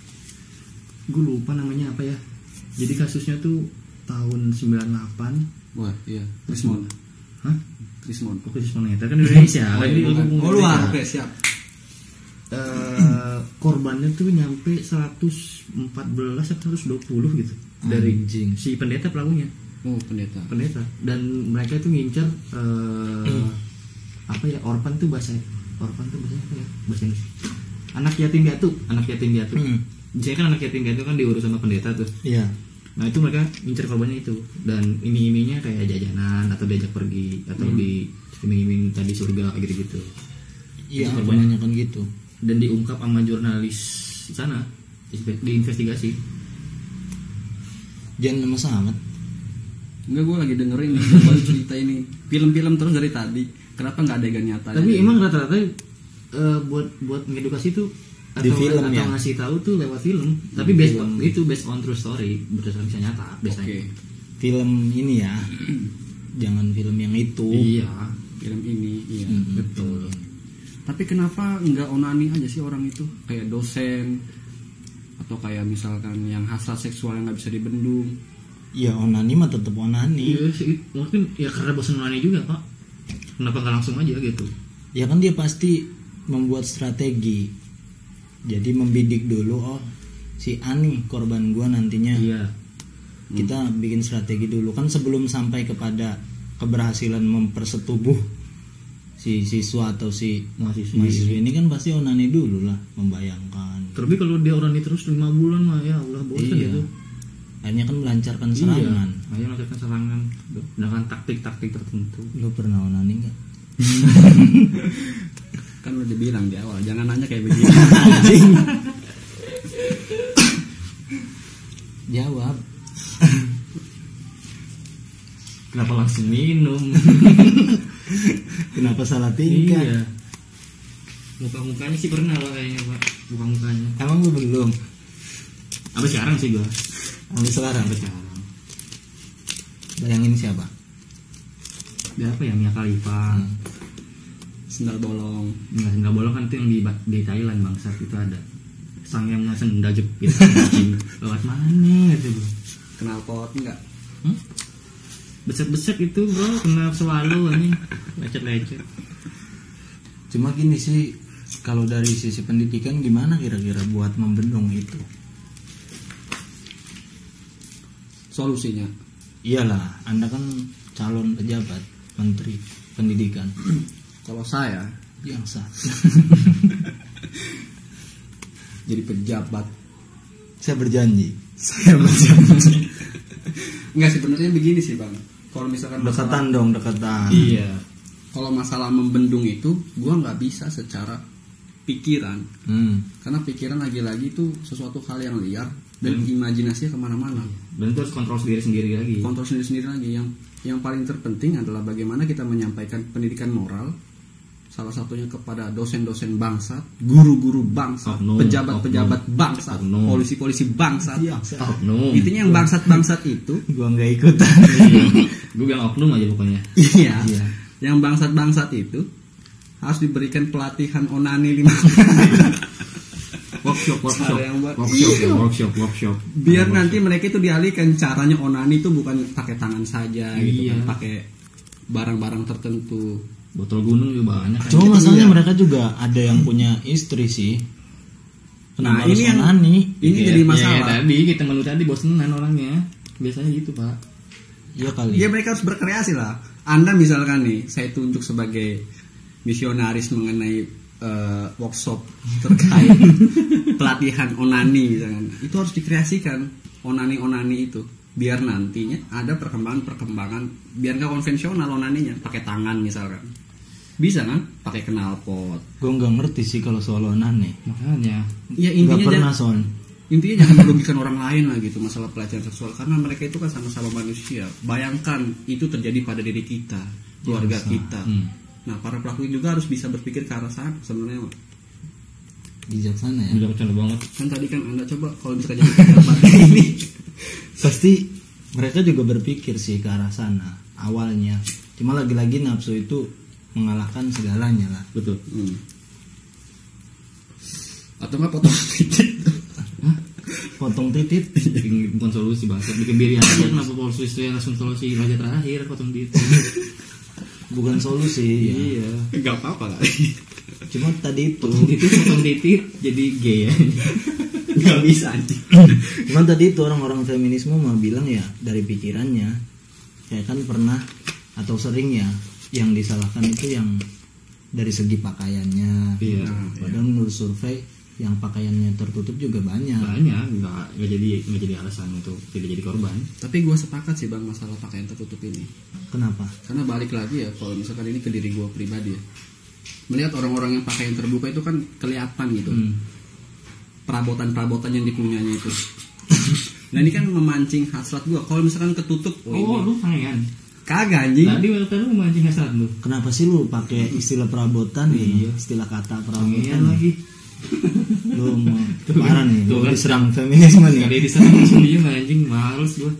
S2: Gue lupa namanya apa ya. Jadi kasusnya tuh tahun 98.
S4: Wah iya. Krismon.
S2: Hah?
S4: Krismon.
S2: Kok khusus Moneter kan Indonesia.
S4: Oh luar. Oke siap.
S2: Korbannya tuh nyampe 114 atau 120 gitu. Dari
S3: Anjing.
S2: si pendeta pelakunya.
S4: Oh pendeta.
S2: Dan mereka tuh ngincer apa ya, orphan tuh bahasanya apa ya, bahasa Indonesia, anak yatim piatu. Biasanya kan anak yatim piatu kan diurus sama pendeta tuh.
S3: Iya.
S2: Nah itu mereka ngincer korbannya itu, dan iming-imingnya kayak jajanan atau diajak pergi atau di iming-iming tadi surga gitu-gitu.
S3: Iya korbannya kan gitu.
S2: Dan diungkap sama jurnalis sana, diinvestigasi.
S3: Jangan lemes amat.
S4: Enggak, gue lagi dengerin nih baru cerita ini. Film-film terus dari tadi. Kenapa nggak adegan nyata?
S2: Tapi emang rata-rata buat mengedukasi tuh
S3: Di film
S2: atau
S3: ya?
S2: ngasih tahu tuh lewat film. Tapi based on true story, berdasarkan kisah nyata biasanya.
S4: Oke.
S3: Film ini ya. Jangan film yang itu.
S2: Iya,
S4: Film ini, iya.
S2: betul.
S4: Tapi kenapa nggak onani aja sih orang itu? Kayak dosen atau kayak misalkan yang hasrat seksual yang nggak bisa dibendung.
S3: Ya onani mah tetep onani.
S2: Iya sih, mungkin ya karena bosan nonani juga pak. Kenapa nggak langsung aja gitu?
S3: Ya kan dia pasti membuat strategi. Jadi membidik dulu, oh si Ani korban gua nantinya.
S2: Iya.
S3: Kita bikin strategi dulu kan sebelum sampai kepada keberhasilan mempersetubuh si siswa atau si mahasiswa ini kan pasti onani dulu lah, membayangkan.
S2: Terlebih kalau dia onani terus 5 bulan mah ya Allah bosan
S3: Iya.
S2: gitu.
S3: Akhirnya kan melancarkan serangan.
S2: Iya. Akhirnya melancarkan serangan dengan taktik-taktik tertentu.
S3: Lo pernah onani nggak?
S4: Kan udah dibilang di awal, jangan nanya kayak begini.
S3: Anjing. Jawab.
S2: Kenapa langsung minum?
S3: Kenapa salah tingkah?
S2: Iya. Muka-mukanya sih pernah lah kayaknya Pak. Muka-mukanya.
S3: Emang lu belum?
S2: Apa sekarang sih gua?
S3: Sampai sekarang.
S2: Apa sekarang?
S3: Bayangin siapa?
S2: Dia apa ya? Mia Khalifa.
S4: Sendal bolong.
S2: Enggak, sendal bolong kan itu yang di Thailand bangsat itu ada. Sang yang sendal jepit anjing. Lewat mana itu bro?
S4: Kenal pot enggak?
S2: Beset-beset itu bro, kena swallow anjing. Lecet-lecet.
S3: Cuma gini sih, kalau dari sisi pendidikan gimana kira-kira buat membendung itu?
S4: Solusinya
S3: Iyalah, Anda kan calon pejabat menteri pendidikan
S4: kalau saya
S3: yang sah.
S4: jadi pejabat,
S3: Saya berjanji.
S4: enggak sebenarnya begini sih Bang. Kalau misalkan
S3: Dekatan dong, dekatan.
S2: Iya.
S4: kalau masalah membendung itu gua nggak bisa secara pikiran, karena pikiran lagi-lagi itu sesuatu hal yang liar dan imajinasinya kemana-mana.
S2: Dan itu harus kontrol sendiri lagi.
S4: Kontrol sendiri lagi. Yang paling terpenting adalah bagaimana kita menyampaikan pendidikan moral, salah satunya kepada dosen-dosen bangsat, guru-guru bangsat,
S2: Oknum,
S4: pejabat-pejabat
S2: oknum,
S4: bangsat,
S2: oknum.
S4: polisi-polisi bangsat.
S2: Oknum.
S4: Intinya yang bangsat-bangsat itu,
S3: Gua nggak ikutan.
S2: Gue bilang oknum aja pokoknya.
S4: iya, yang bangsat-bangsat itu harus diberikan pelatihan onani 5
S2: workshop.
S4: biar nanti mereka itu dialihkan caranya onani itu bukan pakai tangan saja gitu
S2: Iya.
S4: kan, pakai barang-barang tertentu.
S2: Botol gunung juga banyak. kan.
S3: Cuma masalahnya mereka juga ada yang punya istri sih.
S4: Nah,
S3: Kenapa harus
S4: ini yang-
S3: onani?
S4: ini jadi masalah.
S2: Ya, tadi kita melu tadi bosenan orangnya. Biasanya gitu pak.
S3: Iya kali.
S4: Ya mereka harus berkreasi lah. Anda misalkan nih, saya tunjuk sebagai misionaris mengenai workshop terkait pelatihan onani misalkan. Itu harus dikreasikan onani itu, biar nantinya ada perkembangan biar nggak konvensional onaninya, pakai tangan misalkan. Bisa kan? Pakai knalpot.
S3: Gue nggak ngerti sih kalau soal onani.
S2: Makanya.
S4: Ya
S3: Nggak
S4: intinya
S3: pernah son.
S4: intinya jangan merugikan orang lain lah gitu masalah pelecehan seksual, karena mereka itu kan sama-sama manusia. Bayangkan itu terjadi pada diri kita, keluarga kita. Nah, para pelaku juga harus bisa berpikir ke arah sana sebenarnya.
S3: Bijaksana ya.
S2: Udah bercanda banget.
S4: Kan tadi kan Anda coba kalau misalkan jadi pejabat ini.
S3: Pasti mereka juga berpikir sih ke arah sana awalnya. Cuma lagi-lagi nafsu itu mengalahkan segalanya lah.
S2: Betul.
S4: Atau nggak potong titik.
S3: Potong titit.
S2: Bukan solusi bahasa. Bikin diri aja kenapa solusi langsung solusi raja terakhir potong titik.
S3: Bukan solusi ya.
S2: Iya.
S4: Nggak apa-apa kali.
S3: Cuma tadi itu
S2: Potong titik jadi gay ya.
S4: Nggak bisa anjing.
S3: Cuma tadi itu orang-orang feminisme mau bilang ya dari pikirannya. Saya kan pernah atau sering ya yang disalahkan itu yang dari segi pakaiannya.
S2: Iya.
S3: Padahal menurut survei yang pakaiannya tertutup juga banyak.
S2: Banyak nggak jadi alasan untuk tidak jadi korban.
S4: Tapi gue sepakat sih bang masalah pakaian tertutup ini.
S3: Kenapa?
S4: Karena balik lagi ya, kalau misalkan ini ke diri gue pribadi ya, melihat orang-orang yang pakaian terbuka itu kan kelihatan gitu. Perabotan-perabotan yang dipunyanya itu. Nah ini kan memancing hasrat gue. Kalau misalkan ketutup,
S2: Oh, lu kangen.
S4: kagak anjing.
S2: Tadi lu memancing hasrat lu.
S3: Kenapa sih lu pakai istilah perabotan nih? Istilah kata perabotan
S2: Kangen lagi.
S3: Lu mau parah nih,
S2: Tuh
S3: lu
S2: kan.
S3: diserang feminisme nih.
S2: Kali diserang langsung diem anjing, males gua.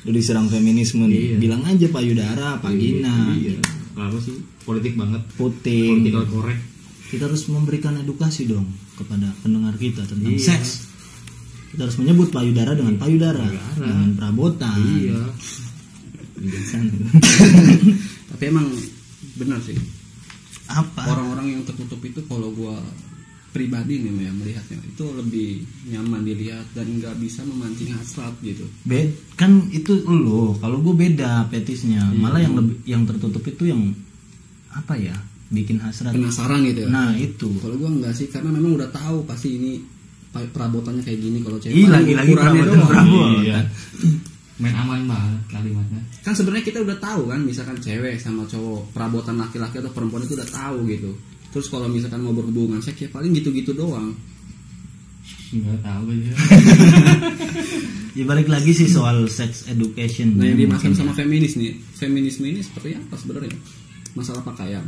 S3: Lu diserang feminisme nih.
S2: Iya.
S3: Bilang aja payudara, vagina,
S2: Iya. Kenapa sih? Politik banget.
S3: puting.
S2: Political correct.
S3: Kita harus memberikan edukasi dong kepada pendengar kita tentang
S2: Iya.
S3: seks. Kita harus menyebut payudara dengan payudara,
S2: Payudara.
S3: dengan perabotan.
S2: Iya.
S3: Bijaksana.
S4: Tapi emang benar sih.
S3: Apa?
S4: Orang-orang yang tertutup itu kalau gua pribadi nih ya melihatnya itu lebih nyaman dilihat dan nggak bisa memancing hasrat gitu.
S3: Kan itu lo, kalau gue beda petisnya. Malah yang tertutup itu yang apa ya? Bikin hasrat.
S4: Penasaran gitu ya.
S3: Nah, itu.
S4: Kalau gua enggak sih karena memang udah tahu pasti ini perabotannya kayak gini kalau cewek.
S3: Ih, lagi-lagi perabotan.
S4: Iya.
S2: Main aman banget kalimatnya.
S4: Kan sebenarnya kita udah tahu kan misalkan cewek sama cowok perabotan laki-laki atau perempuan itu udah tahu gitu. Terus kalau misalkan mau berhubungan seks ya paling gitu-gitu doang.
S2: Enggak tahu aja.
S3: Ya balik lagi sih soal sex education.
S4: Nah yang dimaksud
S3: mungkin
S4: sama
S3: ya.
S4: feminis nih, feminisme ini seperti apa sebenarnya? Masalah pakaian.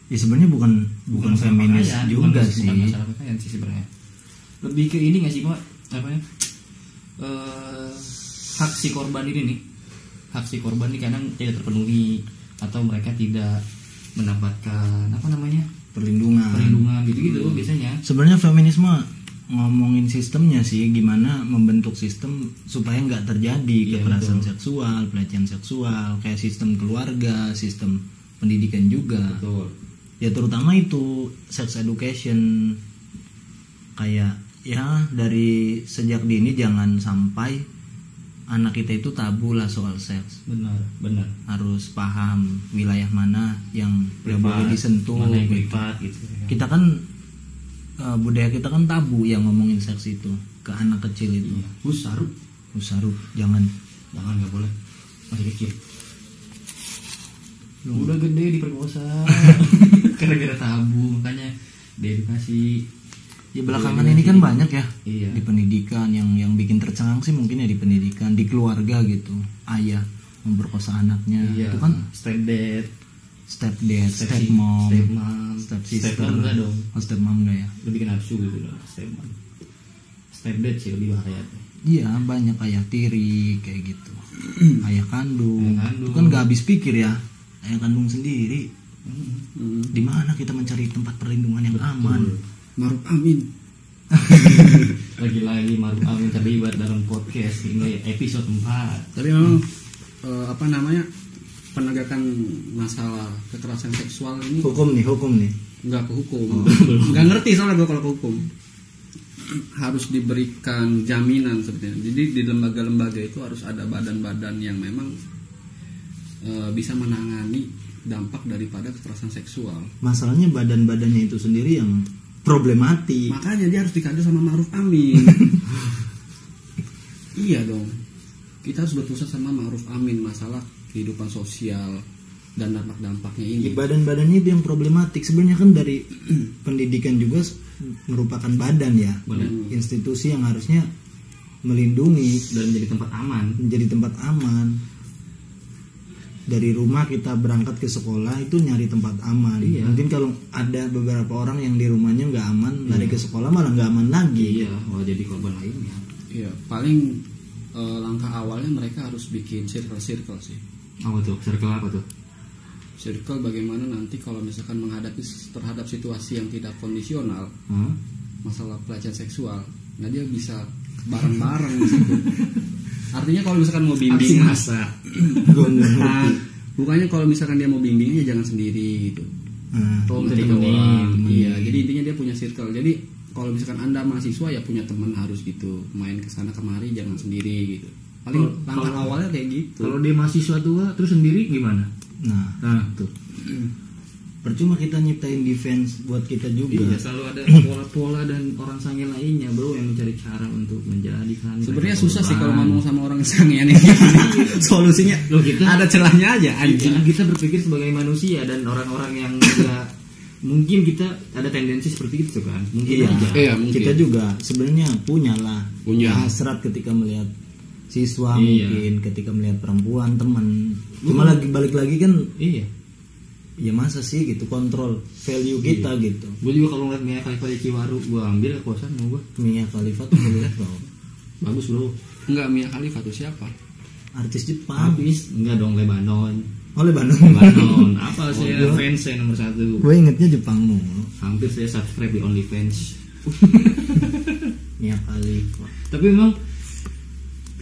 S3: Ya sebenarnya bukan feminis
S2: pakaian,
S3: juga
S2: bukan
S3: sih.
S2: masalah pakaian sih sebenarnya. Lebih ke ini nggak sih Pak? Apa ya? Hak si korban ini nih. Hak si korban ini kadang tidak terpenuhi atau mereka tidak mendapatkan apa namanya? Perlindungan gitu-gitu biasanya.
S3: Sebenarnya feminisme ngomongin sistemnya sih, gimana membentuk sistem supaya nggak terjadi kekerasan seksual, pelecehan seksual, kayak sistem keluarga, sistem pendidikan juga.
S2: Betul.
S3: Ya terutama itu sex education, kayak ya dari sejak dini jangan sampai anak kita itu tabu lah soal seks.
S2: Benar.
S3: Harus paham wilayah mana yang nggak boleh disentuh,
S2: mana yang
S3: gitu.
S2: privat gitu.
S3: Kita kan budaya kita kan tabu yang ngomongin seks itu ke anak kecil itu.
S2: Iya. Husaruk
S3: jangan
S2: nggak boleh, masih kecil. Udah gede diperkosa gara-gara tabu, makanya diedukasi.
S3: ya belakangan ini kan banyak ya
S2: Iya.
S3: di pendidikan yang bikin tercengang sih mungkin ya di pendidikan, di keluarga gitu, ayah memperkosa anaknya.
S2: Iya.
S3: Itu kan
S2: step dad,
S3: step mom, step sister.
S2: step mom enggak dong,
S3: Step mom enggak ya?
S2: lebih ke nafsu gitu loh. Step dad sih lebih bahaya.
S3: Iya, banyak ayah tiri kayak gitu. Ayah kandung.
S2: Ayah kandung.
S3: Itu kan gak habis pikir ya. Ayah kandung sendiri. Di mana kita mencari tempat perlindungan yang aman?
S4: Maruf Amin.
S2: Lagi-lagi Maruf Amin terlibat dalam podcast ini episode 4.
S4: Tapi memang penegakan masalah kekerasan seksual ini
S3: Hukum nih.
S4: nggak ke hukum, nggak ngerti soalnya gue kalau ke hukum. Harus diberikan jaminan sepertinya. Jadi di lembaga-lembaga itu harus ada badan-badan yang memang bisa menangani dampak daripada kekerasan seksual.
S3: Masalahnya badan-badannya itu sendiri yang problematik.
S4: Makanya dia harus dikader sama Maruf Amin. Iya dong. Kita harus berpusat sama Maruf Amin masalah kehidupan sosial dan dampak-dampaknya ini.
S3: Badan-badannya itu yang problematik. Sebenarnya kan dari pendidikan juga merupakan badan ya. Institusi yang harusnya melindungi
S2: dan
S3: menjadi tempat aman. Dari rumah kita berangkat ke sekolah itu nyari tempat aman.
S2: Iya.
S3: Mungkin kalau ada beberapa orang yang di rumahnya nggak aman, lari ke sekolah malah nggak aman lagi.
S2: Iya, jadi korban lainnya.
S4: Iya, paling langkah awalnya mereka harus bikin circle sih.
S2: Apa tuh? Circle apa tuh?
S4: Circle bagaimana nanti kalau misalkan menghadapi terhadap situasi yang tidak kondisional, masalah pelecehan seksual, nah dia bisa bareng-bareng di situ. Artinya kalau misalkan mau bimbing
S2: masa,
S4: bukannya kalau misalkan dia mau bimbingnya jangan sendiri gitu. Iya, jadi intinya dia punya circle. Jadi kalau misalkan Anda mahasiswa ya punya teman harus gitu, main ke sana kemari jangan sendiri gitu. Paling langkah awalnya kayak gitu.
S2: Kalau dia mahasiswa tua terus sendiri gimana?
S3: Nah tuh. Percuma kita nyiptain defense buat kita juga.
S2: Iya, selalu ada pola-pola dan orang sange lainnya bro yang mencari cara untuk menjadikan.
S4: Sebenarnya susah sih kalau ngomong sama orang sange nih. Solusinya
S2: loh, kita
S4: ada celahnya aja.
S2: Kita berpikir sebagai manusia dan orang-orang yang juga mungkin kita ada tendensi seperti itu kan. Mungkin aja.
S4: Iya, mungkin.
S3: Kita juga sebenarnya punya hasrat ketika melihat siswa, mungkin ketika melihat perempuan teman. Cuma lagi balik lagi kan.
S2: Iya.
S3: Ya masa sih gitu kontrol value kita gitu.
S2: Gue juga kalau ngeliat Mia Khalifa di Ciwaru gue ambil kosan mau gue.
S3: Mia Khalifa tuh gue lihat bro.
S2: Bagus bro.
S4: Enggak, Mia Khalifa tuh siapa?
S3: Artis Jepang.
S2: Enggak dong, Lebanon.
S3: Oh Lebanon.
S2: Apa saya fans saya nomor 1.
S3: Gue ingetnya Jepang mulu.
S2: Hampir saya subscribe di OnlyFans.
S3: Mia Khalifa.
S2: Tapi memang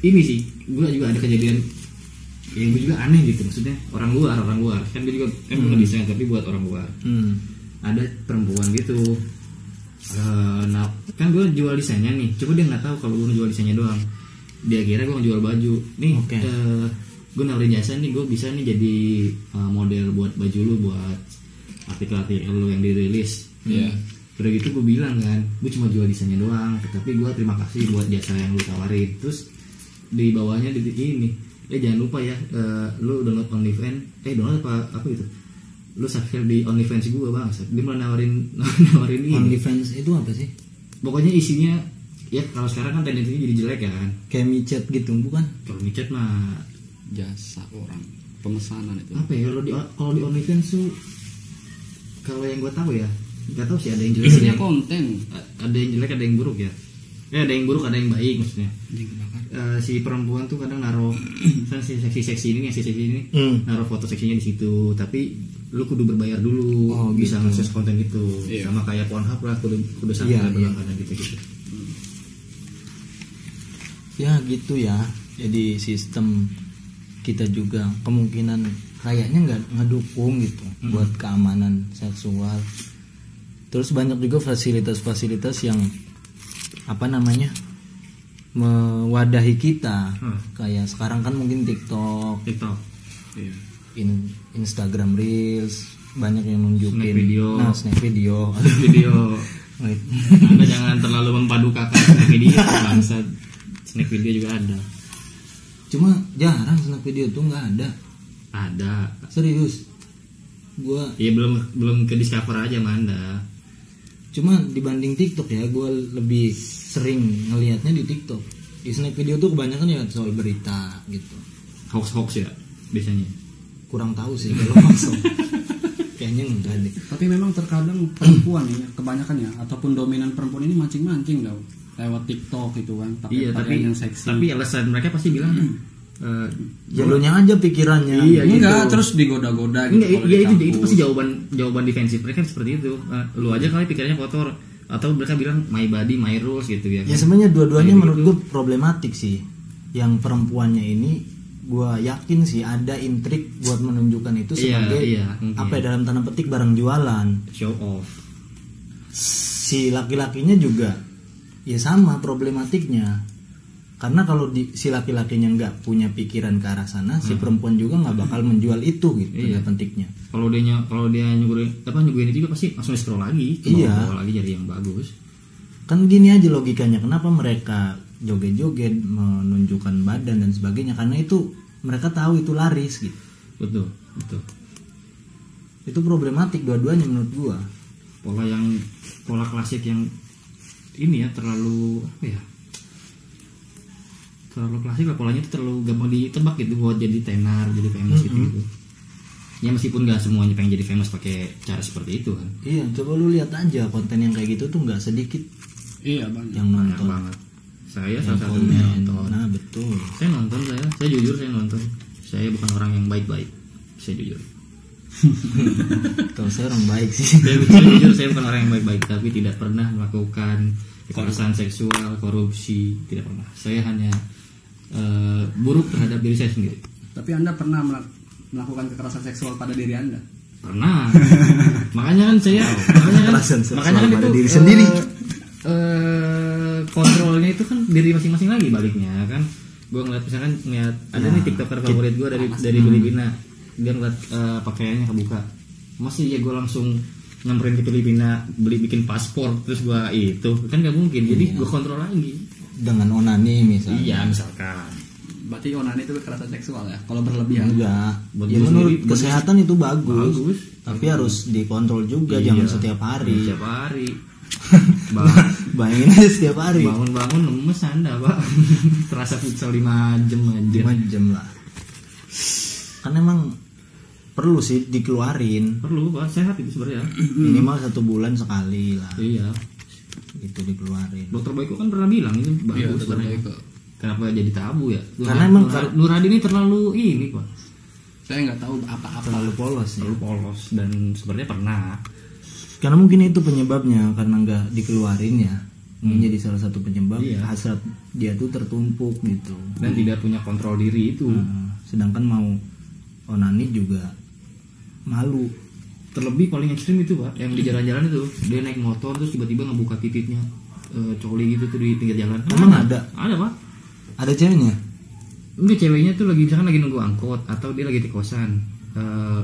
S2: ini sih gue juga ada kejadian ya gue juga aneh gitu, maksudnya orang luar kan gue juga kan gue ngedesain tapi buat orang luar. Ada perempuan gitu, nah kan gue jual desainnya nih, coba dia nggak tahu kalau gue jual desainnya doang, dia kira gue jual baju nih. Gue nawarin jasa nih, gue bisa nih jadi model buat baju lu, buat artikel-artikel lu yang dirilis. Udah gitu gue bilang kan, gue cuma jual desainnya doang, tapi gue terima kasih buat jasa yang lu tawarin. Terus di bawahnya di ini, jangan lupa ya, lu download OnlyFans, download apa gitu, lu subscribe di OnlyFans gue bang. Dia malah nawarin ini.
S3: OnlyFans itu apa sih?
S2: Pokoknya isinya ya, kalau sekarang kan tendensinya jadi jelek ya kan,
S3: kayak micet gitu bukan?
S2: Kalau micet mah
S4: jasa orang pemesanan itu.
S2: Apa ya, kalau di OnlyFans tuh, kalau yang gue tahu ya, nggak tahu sih, ada yang jelek,
S4: isinya konten,
S2: ada yang jelek, ada yang buruk ya. Ada yang buruk, ada yang baik maksudnya. Si perempuan tuh kadang naruh si seksi ini naruh foto seksinya di situ, tapi lu kudu berbayar dulu bisa ngakses konten itu. Sama kayak Pornhub lah, kudu subscribe kadang gitu.
S3: Ya gitu ya. Jadi sistem kita juga kemungkinan kayaknya nggak ngedukung gitu buat keamanan seksual. Terus banyak juga fasilitas-fasilitas yang mewadahi kita. Kayak sekarang kan mungkin TikTok. Instagram Reels, banyak yang nunjukin snack video.
S2: Anda jangan terlalu mempadukakan snack video, bangsa. Snack video juga ada.
S3: Cuma jarang snack video tuh nggak ada.
S2: Ada.
S3: Serius. Gua
S2: belum ke discover aja Manda.
S3: Cuma dibanding TikTok ya, gue lebih sering ngelihatnya di TikTok. Di snack video tuh kebanyakan ya soal berita gitu.
S2: Hoax ya biasanya.
S3: Kurang tahu sih kalau langsung. Kayaknya enggak deh.
S4: Tapi memang terkadang perempuan ya, kebanyakan ya, ataupun dominan perempuan ini mancing-mancing tau lewat TikTok gitu kan.
S2: Tapi
S4: yang seksi.
S2: Tapi alasan mereka pasti bilang
S3: jalonya aja pikirannya.
S4: Enggak, gitu. Terus digoda-goda gitu.
S2: Itu pasti jawaban defensif mereka seperti itu. Lu aja kali pikirannya kotor, atau mereka bilang my body my rules gitu ya.
S3: Ya sebenarnya dua-duanya menurut gue problematik sih. Yang perempuannya ini gue yakin sih ada intrik buat menunjukkan itu sebagai dalam tanda petik barang jualan,
S2: show off.
S3: Si laki-lakinya juga ya sama problematiknya. Karena kalau si laki-lakinya nggak punya pikiran ke arah sana, si perempuan juga nggak bakal menjual itu gitu. Pentingnya. Kalau
S2: dia nyuguhin itu juga pasti langsung scroll lagi, bawa lagi jadi yang bagus.
S3: Kan gini aja logikanya, kenapa mereka joget-joget menunjukkan badan dan sebagainya? Karena itu mereka tahu itu laris gitu.
S2: Betul.
S3: Itu problematik dua-duanya menurut gua.
S2: Pola klasik yang ini ya terlalu klasik lah, polanya itu terlalu gampang ditebak gitu buat jadi tenar, jadi famous gitu. Ya meskipun nggak semuanya pengen jadi famous pakai cara seperti itu kan.
S3: Iya, coba lu lihat aja konten yang kayak gitu tuh nggak sedikit.
S4: Iya banyak.
S3: Yang nonton.
S2: Banget. Saya salah satunya nonton.
S3: Nah betul.
S2: Saya nonton, saya jujur saya nonton. Saya bukan orang yang baik-baik. Saya jujur.
S3: Kalau saya orang baik sih.
S2: Saya jujur saya bukan orang yang baik-baik, tapi tidak pernah melakukan kekerasan seksual, korupsi, tidak pernah. Saya hanya buruk terhadap diri saya sendiri.
S4: Tapi Anda pernah melakukan kekerasan seksual pada diri Anda?
S2: Pernah. makanya kan
S3: pada
S2: itu
S3: diri sendiri.
S2: Kontrolnya itu kan diri masing-masing lagi baliknya kan. Gue ngeliat ada nih TikToker favorit gue dari Filipina. Dia ngeliat pakaiannya kebuka. Masih ya gue langsung nyamperin ke Filipina, bikin paspor, terus gue itu kan nggak mungkin. Jadi gue kontrol lagi
S3: dengan onani misalnya.
S2: Iya misalkan.
S4: Berarti onani itu kekerasan seksual ya? Kalau berlebihan?
S3: Enggak. Ya menurut kesehatan itu bagus. Tapi harus dikontrol juga, jangan setiap hari.
S2: Setiap hari.
S3: Bayangin aja setiap hari.
S2: Bangun-bangun lemes Anda Pak. Terasa futsal 5 jam aja.
S3: 5 jam lah. Kan emang perlu sih dikeluarin.
S2: Perlu Pak, sehat itu sebenarnya.
S3: Minimal 1 bulan sekali lah.
S2: Iya.
S3: Itu dikeluarin.
S2: Dokter Boyko kan pernah bilang itu bagus. Kenapa jadi tabu ya?
S3: Karena emang
S2: Nuradi ini terlalu ini Pak.
S4: Saya nggak tahu apa-apa.
S3: Terlalu polos ya.
S2: Terlalu polos dan sebenarnya pernah.
S3: Karena mungkin itu penyebabnya, karena nggak dikeluarin ya. Ini jadi salah satu penyebab hasrat dia tuh tertumpuk gitu.
S2: Dan tidak punya kontrol diri itu.
S3: sedangkan mau onani juga malu.
S2: Terlebih paling ekstrim itu Pak, yang di jalan-jalan itu dia naik motor terus tiba-tiba ngebuka titiknya coli gitu tuh di pinggir jalan.
S3: Emang ada?
S2: Ada Pak.
S3: Ada ceweknya?
S2: Enggak, ceweknya tuh lagi misalkan lagi nunggu angkot atau dia lagi di kosan.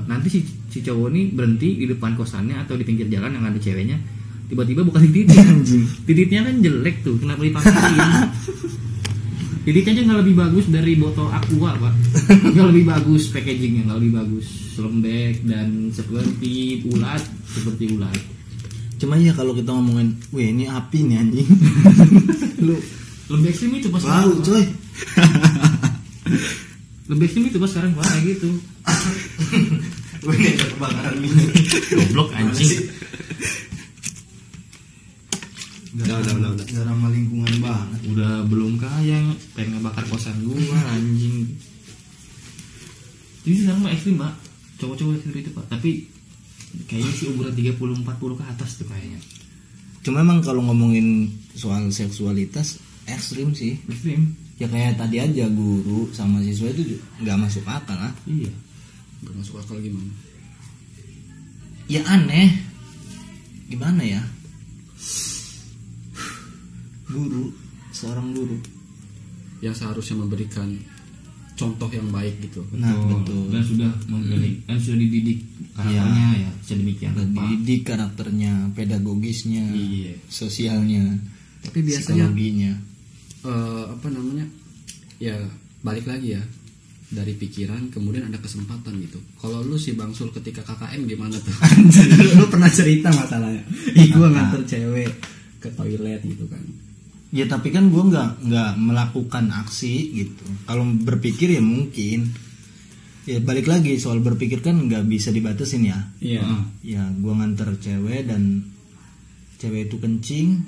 S2: Nanti si cowok ini berhenti di depan kosannya atau di pinggir jalan yang ada ceweknya, tiba-tiba buka titiknya. Anjing. Titiknya kan jelek tuh, kenapa dipaksain? Titiknya aja nggak lebih bagus dari botol Aqua Pak. Nggak lebih bagus packagingnya, nggak lebih bagus, lembek dan seperti ulat.
S3: Cuma ya kalau kita ngomongin, weh ini api nih anjing. Lu
S2: Lebih ekstrim itu pas
S3: bau coy.
S2: Lebih ekstrim itu pas sekarang Pak, kayak gitu.
S3: Weh ini ada kebakaran minyak.
S2: Goblok anjing.
S3: Udah. Gak ramah lingkungan banget.
S2: Udah belum kaya pengen ngebakar kosan gua anjing. Jadi sekarang mah ekstrim Pak, cowok-cowok ekstrim itu Pak. Tapi kayaknya sih umuran 30-40 ke atas tuh kayaknya.
S3: Cuma emang kalau ngomongin soal seksualitas ekstrim sih.
S2: Ekstrim.
S3: Ya kayak tadi aja guru sama siswa itu nggak masuk akal lah.
S2: Iya.
S4: Gak masuk akal gimana?
S3: Ya aneh. Gimana ya? Seorang guru
S4: Yang seharusnya memberikan contoh yang baik gitu.
S3: Nah, betul.
S2: Dan sudah sudah dididik karakternya ya, sedemikian rupa.
S3: dididik karakternya, pedagogisnya,
S2: Iya.
S3: sosialnya,
S4: Tapi biasanya
S3: psikologinya.
S4: Ya balik lagi ya, dari pikiran kemudian ada kesempatan gitu. Kalau lu si Bang Sul ketika KKN gimana tuh? Lu pernah cerita masalahnya? Gue nganter cewek ke toilet gitu kan.
S3: Ya tapi kan gue nggak melakukan aksi gitu. Kalau berpikir ya mungkin. Ya balik lagi soal berpikir kan nggak bisa dibatasin ya.
S4: Iya.
S3: Ya gue nganter cewek dan cewek itu kencing,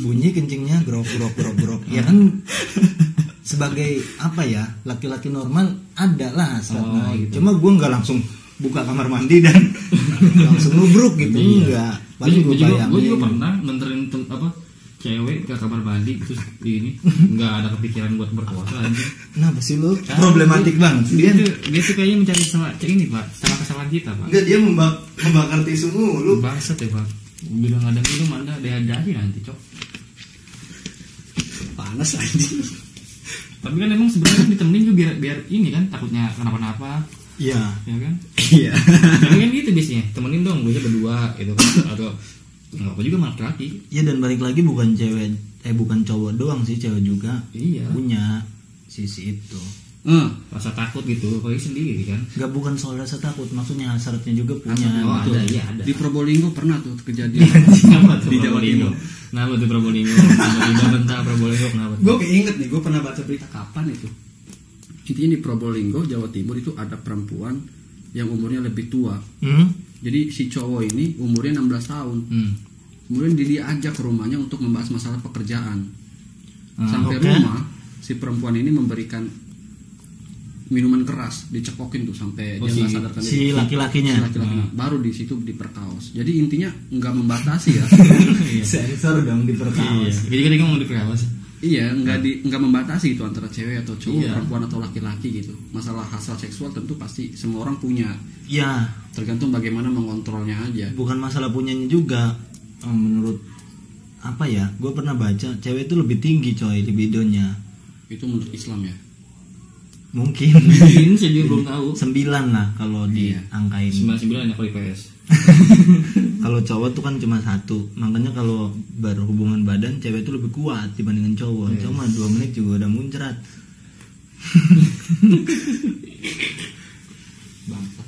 S3: bunyi kencingnya grok. Ya kan sebagai apa ya, laki-laki normal ada lah hasratnya.
S2: Gitu.
S3: Cuma gue nggak langsung buka kamar mandi dan langsung nubruk gitu. Enggak. Paling gue bayangin.
S2: Gue juga pernah nganterin cewek ke kamar mandi terus ini nggak ada kepikiran buat berkuasa aja.
S3: Kenapa sih lu? Problematik banget.
S2: Dia tuh kayaknya mencari salah ini Pak, kesalahan kita Pak.
S3: Enggak, dia membakar tisu mulu.
S2: Bangsat ya Pak. Bilang ada minum Anda dehidrasi nanti cok.
S4: Panas aja.
S2: Tapi kan emang sebenarnya ditemenin juga biar ini kan takutnya kenapa-napa.
S3: Iya.
S2: Ya kan?
S4: Iya.
S2: Tapi kan gitu biasanya, temenin dong, gue berdua gitu kan atau nggak apa juga sama laki-laki.
S3: Ya dan balik lagi bukan cowok doang sih, cewek juga
S2: Iya.
S3: punya sisi itu.
S2: Rasa takut gitu, apalagi sendiri kan.
S3: Gak bukan soal rasa takut, maksudnya hasratnya juga punya.
S2: Oh,
S3: gitu.
S2: ada, iya ada.
S4: Di Probolinggo pernah tuh kejadian.
S2: Kenapa tuh
S4: Di Jawa
S2: Probolinggo?
S4: Timur.
S2: Kenapa tuh Probolinggo? Tiba-tiba bentar Probolinggo kenapa?
S4: Gue keinget nih, gue pernah baca berita kapan itu. Intinya di Probolinggo, Jawa Timur itu ada perempuan yang umurnya lebih tua. Jadi si cowok ini umurnya 16 tahun. Kemudian dia ajak ke rumahnya untuk membahas masalah pekerjaan. Sampai rumah si perempuan ini memberikan minuman keras, dicekokin tuh sampai dia nggak sadarkan
S3: si
S4: diri.
S3: laki-lakinya.
S4: Si laki-lakinya. Baru di situ diperkaos. Jadi intinya nggak membatasi ya.
S3: Sensor dong diperkaos.
S2: Jadi ketika mau diperkaos.
S4: Iya, nggak membatasi itu antara cewek atau cowok,
S2: Iya.
S4: perempuan atau laki-laki gitu. Masalah hasrat seksual tentu pasti semua orang punya.
S3: Ya,
S4: Tergantung bagaimana mengontrolnya aja.
S3: bukan masalah punyanya juga. Menurut apa ya? Gue pernah baca cewek itu lebih tinggi coy libidonya.
S4: Itu menurut Islam ya.
S3: Mungkin
S2: Mungkin saya juga belum tahu.
S3: 9 lah kalau diangkain.
S2: 99 anak IPS.
S3: Kalau cowok tuh kan cuma 1. Makanya kalau berhubungan badan cewek itu lebih kuat dibandingkan cowok.
S2: Yes.
S3: Cuma 2 menit juga udah muncrat.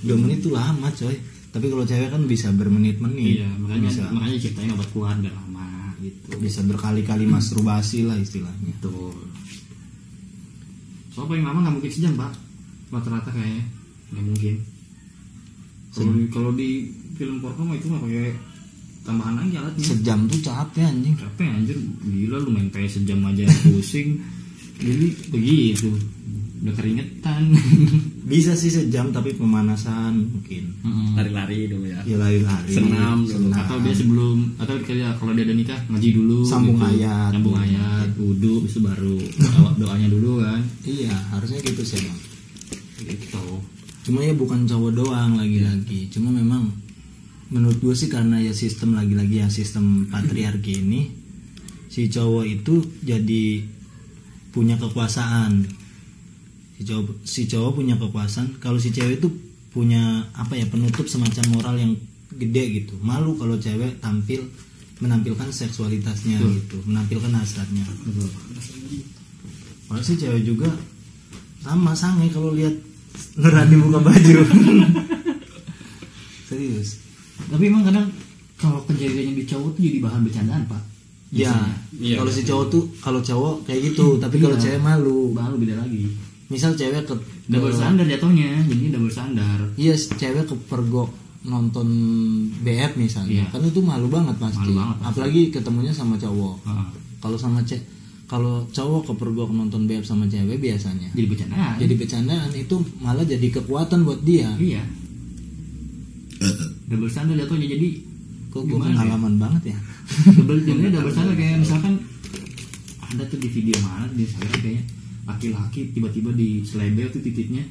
S3: 2 menit tuh lama coy. Tapi kalau cewek kan bisa bermenit-menit.
S2: Iya,
S3: bisa,
S2: makanya ciptain obat kuat udah lama gitu.
S3: bisa berkali-kali masturbasi lah istilahnya.
S2: Betul. Soal paling lama nggak mungkin sejam Pak, rata-rata kayaknya nggak mungkin. Kalau di film porno mah itu nggak pakai tambahan aja alatnya.
S3: Sejam tuh capek anjing.
S2: Capek anjir, gila lu main PS sejam aja pusing. Jadi begitu, udah keringetan.
S3: Bisa sih sejam tapi pemanasan mungkin.
S4: Lari-lari dulu ya.
S3: Ya lari-lari.
S4: Senam dulu.
S2: Atau dia sebelum, atau kalau dia ada nikah ngaji dulu.
S3: Sambung
S2: gitu.
S3: ayat.
S2: Sambung ayat, wudhu, itu baru doanya dulu kan.
S3: Iya, harusnya gitu sih Bang.
S2: gitu.
S3: Cuma ya bukan cowok doang lagi-lagi. Cuma memang menurut gue sih karena ya sistem lagi-lagi ya sistem patriarki ini, si cowok itu jadi punya kekuasaan. Si cowok punya kekuasaan. Kalau si cewek itu punya apa ya, penutup semacam moral yang gede gitu. Malu kalau cewek menampilkan seksualitasnya gitu, menampilkan hasratnya. Kalau si cewek juga sama sange kalau lihat Nurani buka baju. Serius.
S2: Tapi emang kadang kalau kejadiannya di cowok tuh jadi bahan bercandaan, Pak.
S3: Ya, kalau si cowok tuh, kalau cowok kayak gitu, tapi kalau cewek malu.
S2: Malu beda lagi.
S3: Misal cewek ke
S2: Double standar jatuhnya, jadi double standar.
S3: Iya, cewek kepergok nonton BF misalnya, kan itu malu banget pasti.
S2: Malu banget, pasti.
S3: Apalagi ketemunya sama cowok. Kalau cowok kepergok nonton BF sama cewek biasanya jadi bercandaan itu malah jadi kekuatan buat dia.
S2: Iya. Double standar jatuhnya, jadi
S3: kok gue pengalaman banget ya.
S2: double standar kayak misalkan ada tuh di video mana di Instagram kayaknya laki-laki tiba-tiba di selebel tuh titiknya.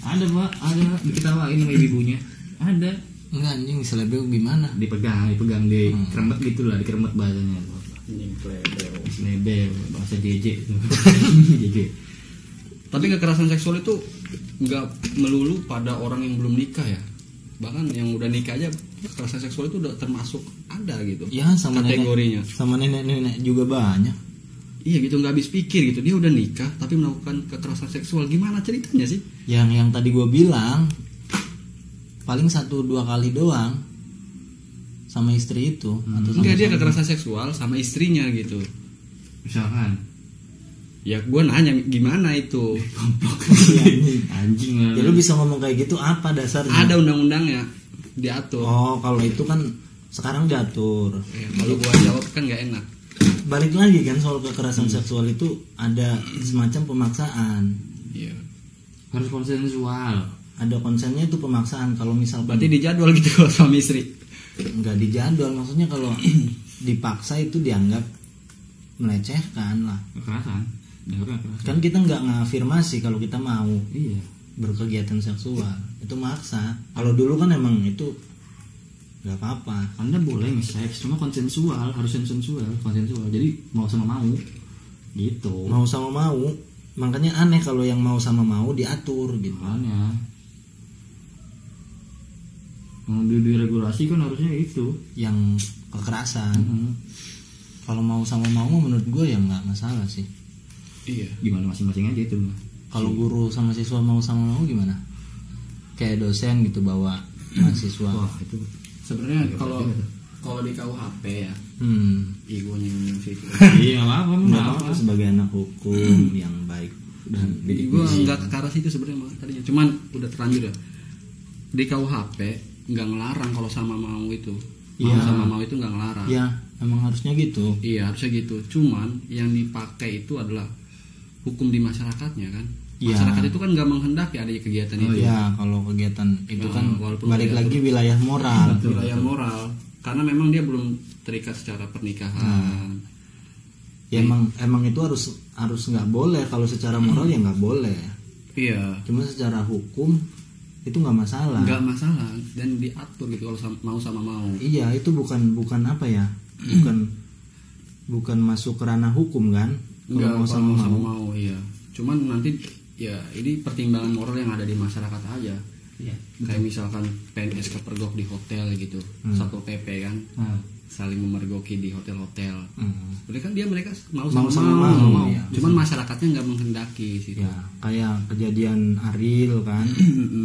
S2: Ada Pak, ada diketawain sama ibunya. Ada.
S3: Enggak anjing, selebel gimana?
S2: Dipegang di keremet gitulah, di keremet bahasanya. Selebel bahasa JJ itu. JJ.
S4: Tapi kekerasan seksual itu nggak melulu pada orang yang belum nikah ya. Bahkan yang udah nikah aja kekerasan seksual itu udah termasuk ada gitu.
S3: Ya, sama
S4: kategorinya.
S3: Sama nenek-nenek juga banyak.
S4: Iya gitu, nggak habis pikir gitu. Dia udah nikah tapi melakukan kekerasan seksual. Gimana ceritanya sih?
S3: Yang tadi gue bilang paling 1-2 kali doang sama istri itu. Atau
S4: enggak, dia kekerasan seksual sama istrinya gitu.
S2: Misalkan
S4: ya gue nanya gimana itu.
S2: Anjing lah.
S3: Ya lu bisa ngomong kayak gitu apa dasarnya?
S4: Ada undang-undangnya diatur.
S3: Oh, kalau itu kan sekarang diatur.
S4: Kalau gue jawab kan nggak enak.
S3: Balik lagi kan soal kekerasan seksual itu ada semacam pemaksaan.
S4: Iya.
S2: Harus konsensual.
S3: Ada konsennya itu pemaksaan. Kalau misalkan
S4: Berarti dijadwal gitu kalau suami istri.
S3: nggak dijadwal, maksudnya kalau dipaksa itu dianggap melecehkan lah.
S2: Kekerasan.
S3: Kan kita nggak ngafirmasi kalau kita mau
S2: Iya.
S3: berkegiatan seksual, itu maksa. Kalau dulu kan emang itu nggak apa-apa.
S2: Anda boleh nge-seks, cuma konsensual, harus konsensual. Jadi mau sama mau gitu.
S3: Mau sama mau, makanya aneh kalau yang mau sama mau diatur gitu.
S2: Makanya yang diregulasi kan harusnya itu
S3: yang kekerasan. Kalau mau sama mau menurut gue ya nggak masalah sih.
S4: Iya.
S2: Gimana masing-masing aja itu.
S3: Kalau guru sama siswa mau sama mau gimana? Kayak dosen gitu bawa mahasiswa.
S2: Wah itu
S4: Sebenarnya kalau di KUHP ya, egonya situ.
S2: iya nggak apa-apa, nggak apa-apa.
S3: Sebagai anak hukum yang baik dan
S4: Jadi gue nggak ke arah situ sebenarnya malah tadinya. Cuman udah terlanjur ya. Di KUHP nggak ngelarang kalau sama mau itu. Mau sama mau itu nggak ngelarang.
S3: Ya emang harusnya gitu.
S4: Iya harusnya gitu. Cuman yang dipakai itu adalah hukum di masyarakatnya kan.
S3: Ya.
S4: Masyarakat itu kan nggak menghendaki adanya kegiatan itu.
S3: Ya kalau kegiatan itu kan
S4: walaupun
S3: balik lagi wilayah moral.
S4: Wilayah moral. Karena memang dia belum terikat secara pernikahan.
S3: Ya emang itu harus nggak boleh. Kalau secara moral ya nggak boleh.
S4: Iya.
S3: Cuma secara hukum itu nggak masalah.
S4: Nggak masalah dan diatur gitu kalau mau sama mau.
S3: Iya itu bukan apa ya? Bukan masuk ke ranah hukum kan?
S4: Nggak
S3: Kalau mau sama mau.
S4: iya. Cuman nanti ya ini pertimbangan moral yang ada di masyarakat aja.
S2: Iya.
S4: Kayak misalkan PNS kepergok di hotel gitu, Satpol PP kan, saling memergoki di hotel-hotel. Berarti kan mereka mau sama mau.
S3: Iya.
S4: Cuman masyarakatnya nggak menghendaki sih.
S3: Ya kayak kejadian Ariel kan,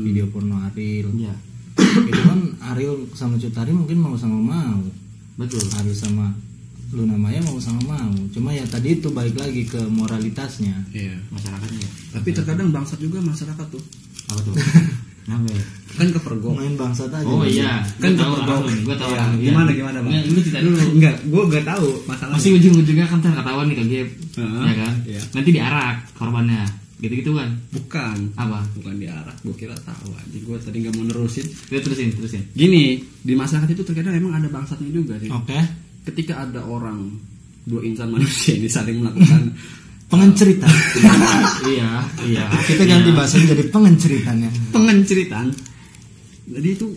S3: video porno Ariel.
S2: Iya.
S3: Itu kan Ariel sama Cut Tari mungkin mau sama mau.
S2: Betul.
S3: Ariel sama Luna Maya mau sama mau. Cuma ya tadi itu balik lagi ke moralitasnya.
S4: Iya.
S2: Masyarakatnya ya.
S4: Tapi terkadang bangsat juga masyarakat tuh.
S2: Apa tuh? Kenapa ya?
S4: Kan kepergok.
S3: Main bangsat aja.
S2: Oh iya,
S4: Kan
S2: kepergok.
S4: kepergok.
S2: Gue tahu.
S4: Iya. Gimana Bang?
S2: Lu cerita dulu.
S4: Enggak, gue gak tahu masalahnya.
S2: Pasti ujung-ujungnya kan ketahuan nih kegep, ya kan?
S4: Iya.
S2: Nanti diarak korbannya, gitu-gitu kan?
S4: Bukan.
S2: Apa?
S4: Bukan diarak. Gue kira tahu aja. Gue tadi gak mau nerusin.
S2: Terusin.
S4: Gini, di masyarakat itu terkadang emang ada bangsatnya juga sih.
S3: Oke.
S4: Ketika ada orang, dua insan manusia ini saling melakukan
S3: Pengenceritan.
S2: Iya.
S3: Kita ganti bahasanya jadi pengenceritannya.
S4: Pengenceritan. Jadi itu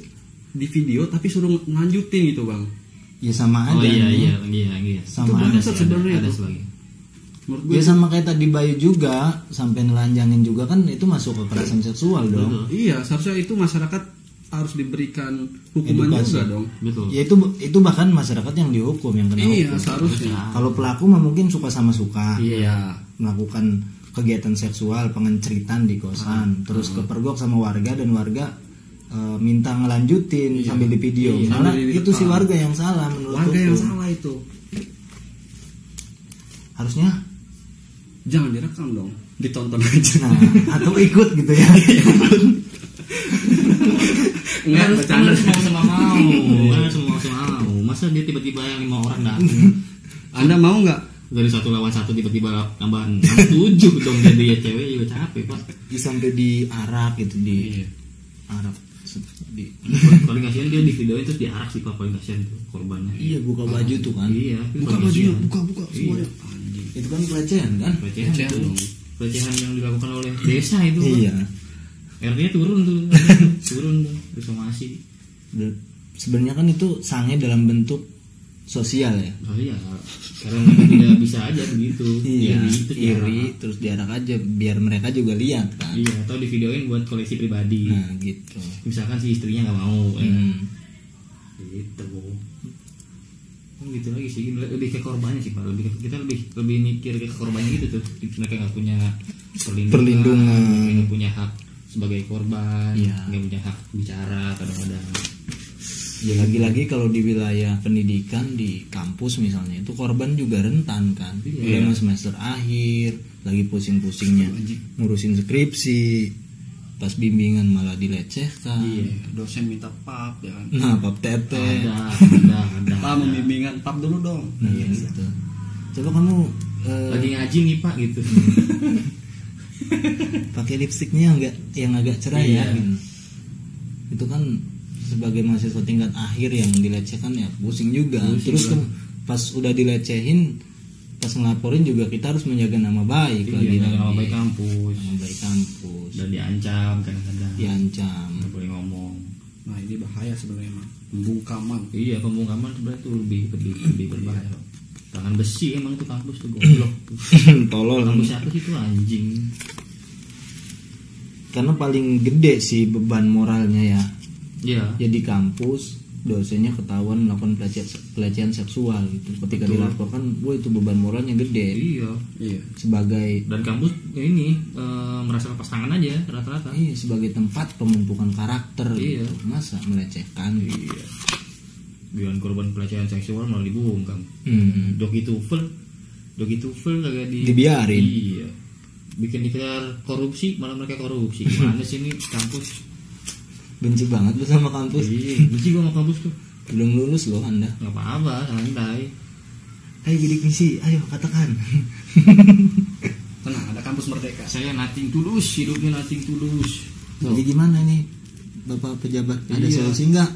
S4: di video tapi suruh lanjutin gitu bang.
S3: Ya sama aja.
S2: Oh iya.
S3: Sama
S4: Itu
S3: aja.
S4: bangsat sebenarnya
S2: Ada
S4: itu.
S2: sebagai.
S4: Menurut gue
S3: Ya sama kayak tadi Bayu juga sampai nelanjangin juga kan itu masuk kekerasan seksual dong.
S4: iya seharusnya itu masyarakat harus diberikan hukuman
S3: Edukasi.
S4: juga dong.
S2: Betul.
S3: Ya itu bahkan masyarakat yang dihukum yang kena
S4: Iya
S3: hukum.
S4: seharusnya.
S3: Kalau pelaku mah mungkin suka sama suka.
S4: Iya.
S3: Melakukan kegiatan seksual, pengenceritan di kosan, terus kepergok sama warga dan warga minta ngelanjutin sambil di video.
S4: Iya,
S3: Malah
S4: sambil
S3: itu si
S4: direkam.
S3: warga yang salah menurut
S4: Warga yang
S3: hukum.
S4: salah itu.
S3: Harusnya
S4: Jangan direkam dong. Ditonton aja.
S3: nah atau ikut gitu ya.
S4: Enggak
S2: Kan
S4: bercanda.
S2: semua sama mau. Kan semua sama mau. Masa dia tiba-tiba yang 5 orang datang.
S4: Anda mau nggak?
S2: Dari 1 lawan 1 tiba-tiba tambahan 7 dong, jadi ya cewek juga capek pak.
S3: Sampai diarak gitu di
S4: Iya.
S3: arak di
S2: Paling kasihan dia di videoin terus diarak sih pak, paling kasihan tuh korbannya.
S3: iya buka baju tuh kan.
S2: Iya.
S4: Buka
S2: paling
S4: bajunya,
S2: kasihan.
S4: buka semuanya. Anjing.
S3: Itu kan pelecehan kan?
S2: Pelecehan
S4: Pelecehan
S2: itu.
S4: dong.
S2: Pelecehan yang dilakukan oleh desa itu Pak.
S3: Iya.
S2: RT-nya turun tuh. Turun tuh disomasi.
S3: Dan sebenarnya kan itu sange dalam bentuk sosial ya.
S2: Oh iya, karena mereka tidak bisa aja begitu.
S3: Iya,
S2: itu
S3: iri terus diarak aja biar mereka juga lihat kan.
S2: Iya, atau di videoin buat koleksi pribadi.
S3: Nah gitu.
S2: Misalkan si istrinya nggak mau, gitu. Gitu lagi sih, lebih ke korbannya sih pak. Kita lebih mikir ke korbannya gitu tuh. Mereka nggak punya
S3: Perlindungan.
S2: nggak punya hak sebagai korban,
S3: Iya.
S2: nggak punya hak bicara kadang-kadang.
S3: Ya lagi-lagi kalau di wilayah pendidikan di kampus misalnya itu korban juga rentan kan.
S2: Iya.
S3: Karena semester akhir lagi pusing-pusingnya ngurusin skripsi, pas bimbingan malah dilecehkan.
S4: Iya. Dosen minta pap ya kan.
S3: Nah, pap tete.
S2: Ada.
S4: Pak membimbingan pap dulu dong.
S3: Nah, gitu. Coba kamu
S2: Lagi ngaji nih pak gitu.
S3: pakai lipstiknya yang agak cerah ya.
S2: Iya.
S3: Gitu. Itu kan sebagai mahasiswa tingkat akhir yang dilecehkan ya pusing juga. Terus kan pas udah dilecehin, pas ngelaporin juga kita harus menjaga nama baik lagi.
S2: Iya, nama baik kampus.
S3: Nama baik kampus.
S2: Dan diancam kadang-kadang.
S3: Diancam.
S2: Nggak boleh ngomong.
S4: Nah ini bahaya sebenarnya mah. Pembungkaman.
S2: Iya, pembungkaman sebenarnya tuh lebih berbahaya. Tangan besi emang tuh kampus tuh goblok.
S3: Tolol.
S2: Kampus siapa sih tuh anjing?
S3: Karena paling gede sih beban moralnya ya.
S2: Iya.
S3: Ya di kampus dosennya ketahuan melakukan pelecehan seksual gitu. Ketika dilaporkan, wah itu beban moralnya gede.
S2: Iya.
S4: Iya.
S3: Sebagai
S2: Dan kampus ini merasa lepas tangan aja rata-rata.
S3: sebagai tempat pembentukan karakter
S2: Iya.
S3: gitu. Masa melecehkan.
S2: Iya. Biar korban pelecehan seksual malah dibungkam. Dogi Tufel kagak
S3: Dibiarin.
S2: Iya. Bikin dikira korupsi, malah mereka korupsi. Gimana sih ini kampus?
S3: Benci banget lu sama kampus.
S2: Iya, benci gua sama kampus tuh.
S3: Belum lulus loh Anda.
S2: Gak apa-apa, santai.
S3: Ayo bidik misi, ayo katakan.
S4: Tenang, ada kampus merdeka.
S2: Saya nothing tulus, hidupnya nothing tulus.
S3: Jadi gimana nih Bapak pejabat, ada
S2: Iya.
S3: solusi nggak?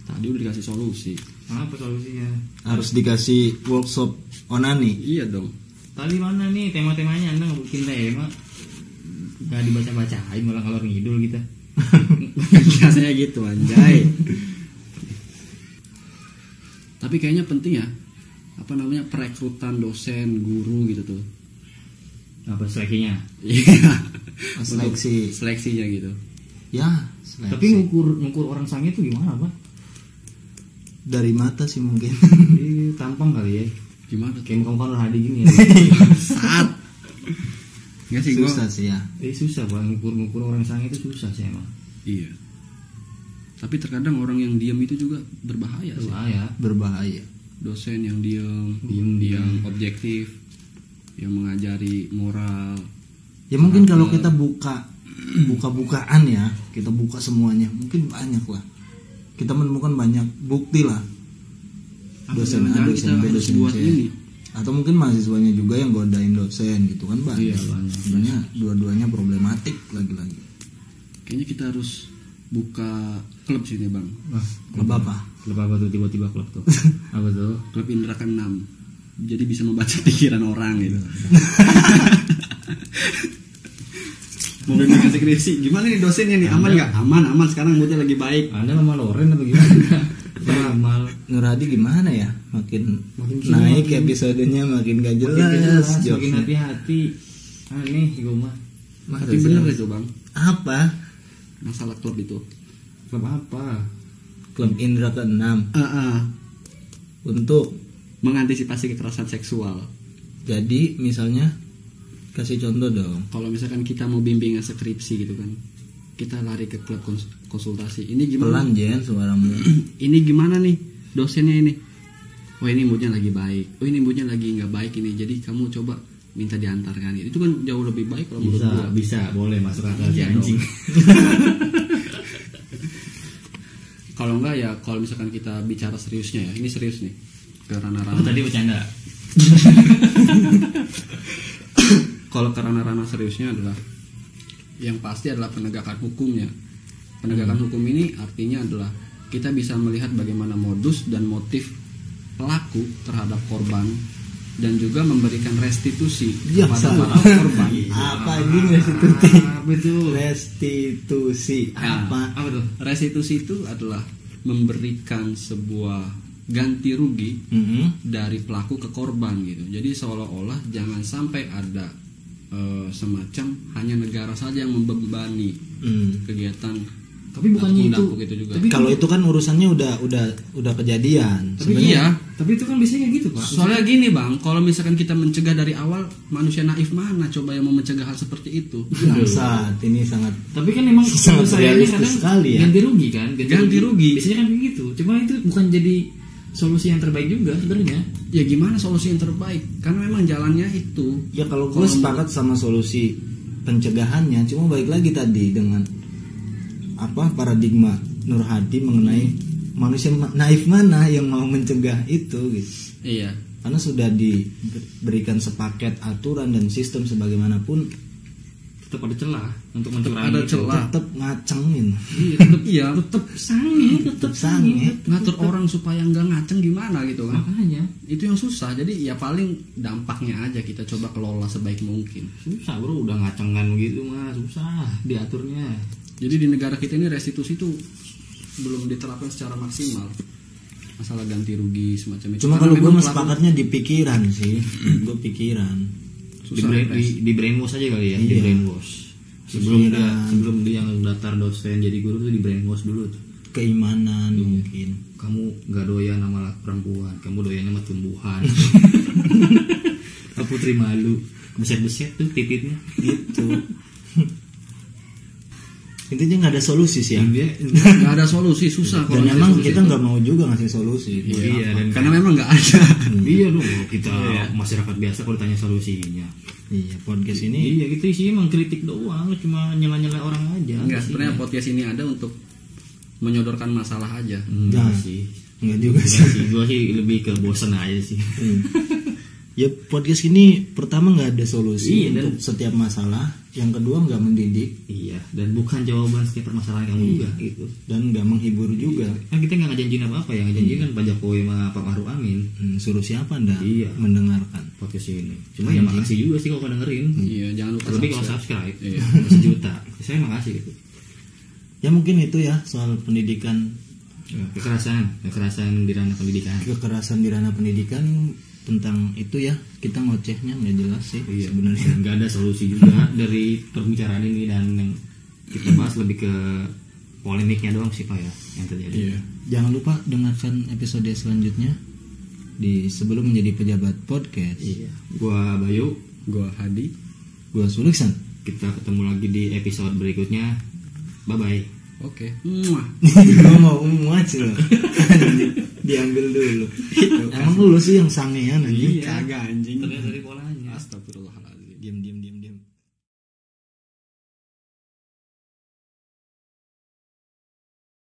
S4: Tadi udah dikasih solusi.
S2: Apa solusinya?
S3: Harus dikasih workshop onani.
S4: Iya dong.
S2: Tadi mana nih tema-temanya? Anda nggak bikin tema? Gak dibaca-bacain malah ngalor ngidul kita.
S4: Biasanya gitu anjay. Tapi kayaknya penting ya. Apa namanya perekrutan dosen, guru gitu tuh.
S2: Apa seleksinya?
S4: Iya.
S3: Seleksi.
S4: Untuk seleksinya gitu.
S3: Ya, seleksi.
S2: Tapi ngukur orang sange itu gimana, Pak?
S3: Dari mata sih mungkin.
S2: Tampang kali ya.
S4: Gimana?
S2: Kayak muka Nur Hadi gini ya.
S4: Saat. Enggak sih gua.
S3: Susah sih ya.
S2: Susah Pak, ngukur orang sange itu susah sih emang.
S4: Iya. Tapi terkadang orang yang diam itu juga berbahaya sih.
S2: Bahaya.
S3: Berbahaya.
S4: Dosen yang diam, yang objektif, yang mengajari moral.
S3: Ya mungkin kalau kita buka-bukaan ya, kita buka semuanya, mungkin banyak lah. Kita menemukan banyak bukti lah. Dosen A, dosen B, dosen
S4: buat
S3: C.
S4: ini.
S3: Atau mungkin mahasiswanya juga yang godain dosen gitu kan banyak.
S2: Iya, banyak.
S3: Sebenarnya dua-duanya problematik lagi-lagi.
S4: Kayaknya kita harus buka klub sini bang.
S3: Klub apa?
S2: Klub apa tuh tiba-tiba klub tuh? Apa tuh?
S4: Klub Indra Keenam. jadi bisa membaca pikiran orang gitu. Mau bimbingan skripsi gimana nih dosennya nih, aman nggak? Aman sekarang moodnya lagi baik.
S2: Anda sama Loren atau gimana? Ramal
S3: Nur Hadi gimana ya, makin
S2: Makin
S3: naik
S2: makin-
S3: episodenya, makin gak jelas,
S2: makin
S3: jokesnya.
S2: hati-hati. Aneh gue mah.
S3: Masa
S4: Tapi
S3: sih?
S4: bener itu bang,
S3: Apa?
S4: masalah klub itu.
S2: Klub apa?
S3: Klub Indra ke-6 untuk
S4: Mengantisipasi kekerasan seksual.
S3: jadi misalnya kasih contoh dong.
S4: Kalau misalkan kita mau bimbingan skripsi gitu kan, kita lari ke klub konsultasi. Ini gimana?
S3: Pelan Jen suaramu.
S4: Ini gimana nih dosennya ini? Oh ini moodnya lagi baik. Oh ini moodnya lagi nggak baik ini. Jadi kamu coba minta diantarkan. Itu kan jauh lebih baik kalau menurut gua.
S2: Bisa, boleh masuk akal si
S4: Iya
S2: anjing.
S4: Kalau enggak ya kalau misalkan kita bicara seriusnya ya, ini serius nih ke ranah-ranah.
S2: Aku tadi bercanda.
S4: Kalau ke ranah-ranah seriusnya adalah yang pasti adalah penegakan hukumnya. Penegakan hukum ini artinya adalah kita bisa melihat bagaimana modus dan motif pelaku terhadap korban dan juga memberikan restitusi
S3: Ya,
S4: kepada
S3: salah.
S4: para korban.
S3: Apa ini restitusi?
S2: Betul.
S3: Restitusi apa?
S2: Apa tuh?
S4: Restitusi itu adalah memberikan sebuah ganti rugi dari pelaku ke korban gitu. Jadi seolah-olah jangan sampai ada semacam hanya negara saja yang membebani kegiatan.
S2: Tapi bukannya itu.
S4: Gitu juga.
S2: Tapi
S3: Kalau itu kan urusannya udah kejadian.
S2: Tapi
S3: Sebenarnya
S4: iya.
S2: Tapi itu kan biasanya kayak gitu, Pak.
S4: Soalnya gini bang, kalau misalkan kita mencegah dari awal, manusia naif mana coba yang mau mencegah hal seperti itu?
S3: bangsat, ini sangat
S2: Tapi kan memang
S3: Sangat
S2: penyelesaiannya
S3: realistis
S2: kadang
S3: sekali ya.
S2: ganti rugi kan?
S4: Ganti rugi.
S2: Biasanya kan begitu. Cuma itu bukan jadi solusi yang terbaik juga sebenarnya.
S4: Ya gimana solusi yang terbaik? Karena memang jalannya itu.
S3: ya kalau gue sepakat sama solusi pencegahannya, cuma balik lagi tadi dengan apa paradigma Nur Hadi mengenai manusia naif mana yang mau mencegah itu gitu.
S4: Iya.
S3: Karena sudah diberikan sepaket aturan dan sistem sebagaimanapun,
S2: Tetap ada celah untuk mencegah
S4: Ada
S2: itu.
S4: celah.
S3: tetap ngacengin.
S4: Iya, tetap
S2: Sange, tetap sange.
S4: ngatur orang supaya nggak ngaceng gimana gitu kan?
S2: Makanya
S4: Itu yang susah. Jadi ya paling dampaknya aja kita coba kelola sebaik mungkin.
S2: susah bro, udah ngacengan gitu mah susah diaturnya.
S4: Jadi di negara kita ini restitusi itu belum diterapkan secara maksimal. Masalah ganti rugi semacam itu.
S3: Cuma
S4: Karena
S3: kalau gue
S4: memang
S3: sepakatnya di pikiran sih, gue pikiran.
S4: susah,
S2: Di brainwash aja kali ya, di
S3: Iya.
S2: brainwash. Sebelum dia yang daftar dosen jadi guru tuh di brainwash dulu tuh.
S3: Keimanan mungkin.
S2: Kamu nggak doyan sama perempuan, kamu doyan sama tumbuhan. Putri malu, beset-beset tuh titiknya.
S3: Gitu. Intinya nggak ada solusi sih ya.
S4: nggak ada solusi, susah.
S3: Dan
S4: kalau ngasih
S3: memang
S4: solusi
S3: kita
S4: itu.
S3: nggak mau juga ngasih solusi.
S2: Iya, dan
S4: Karena memang nggak ada.
S2: iya dong, kita masyarakat biasa kalau tanya solusinya.
S3: Iya, podcast ini
S2: Iya gitu sih, emang kritik doang, cuma nyela-nyela orang aja.
S4: Enggak,
S2: Isinya.
S4: sebenarnya podcast ini ada untuk menyodorkan masalah aja.
S2: Enggak
S3: Nah.
S2: sih.
S3: nggak juga sih.
S2: Enggak sih, gue sih lebih ke bosen aja sih.
S3: Ya podcast ini pertama nggak ada solusi
S2: Iya,
S3: untuk setiap masalah. Yang kedua nggak mendidik
S2: Iya, dan bukan jawaban setiap permasalahan kamu juga gitu.
S3: dan nggak menghibur juga.
S2: Kan kita nggak ngejanjiin apa-apa ya, ngejanjiin kan Pak Jokowi sama Pak Maruf Amin
S3: Suruh siapa anda
S2: Iya.
S3: mendengarkan?
S2: podcast ini. Cuma ya makasih juga sih kalau dengerin.
S4: Iya, jangan lupa
S2: Terlebih kalau subscribe,
S4: Iya.
S2: sejuta. Saya makasih gitu.
S3: Ya mungkin itu ya soal pendidikan,
S2: Kekerasan di ranah pendidikan.
S3: kekerasan di ranah pendidikan. Tentang itu ya kita ngocehnya nggak jelas sih sebenarnya.
S2: Nggak ada solusi juga dari pembicaraan ini, dan yang kita bahas lebih ke polemiknya doang sih Pak ya yang terjadi.
S3: Iya. Jangan lupa dengarkan episode selanjutnya di Sebelum Menjadi Pejabat Podcast.
S2: Iya. Gua Bayu,
S4: Gua Hadi.
S3: Gua Suliksan.
S2: kita ketemu lagi di episode berikutnya. Bye bye.
S4: Oke. Muah.
S3: Gua mau muat sih loh. Diambil dulu. Emang lu sih yang sangean anjing.
S4: Kagak anjing.
S2: Terlihat dari polanya.
S4: Astagfirullahaladzim.
S3: Diam.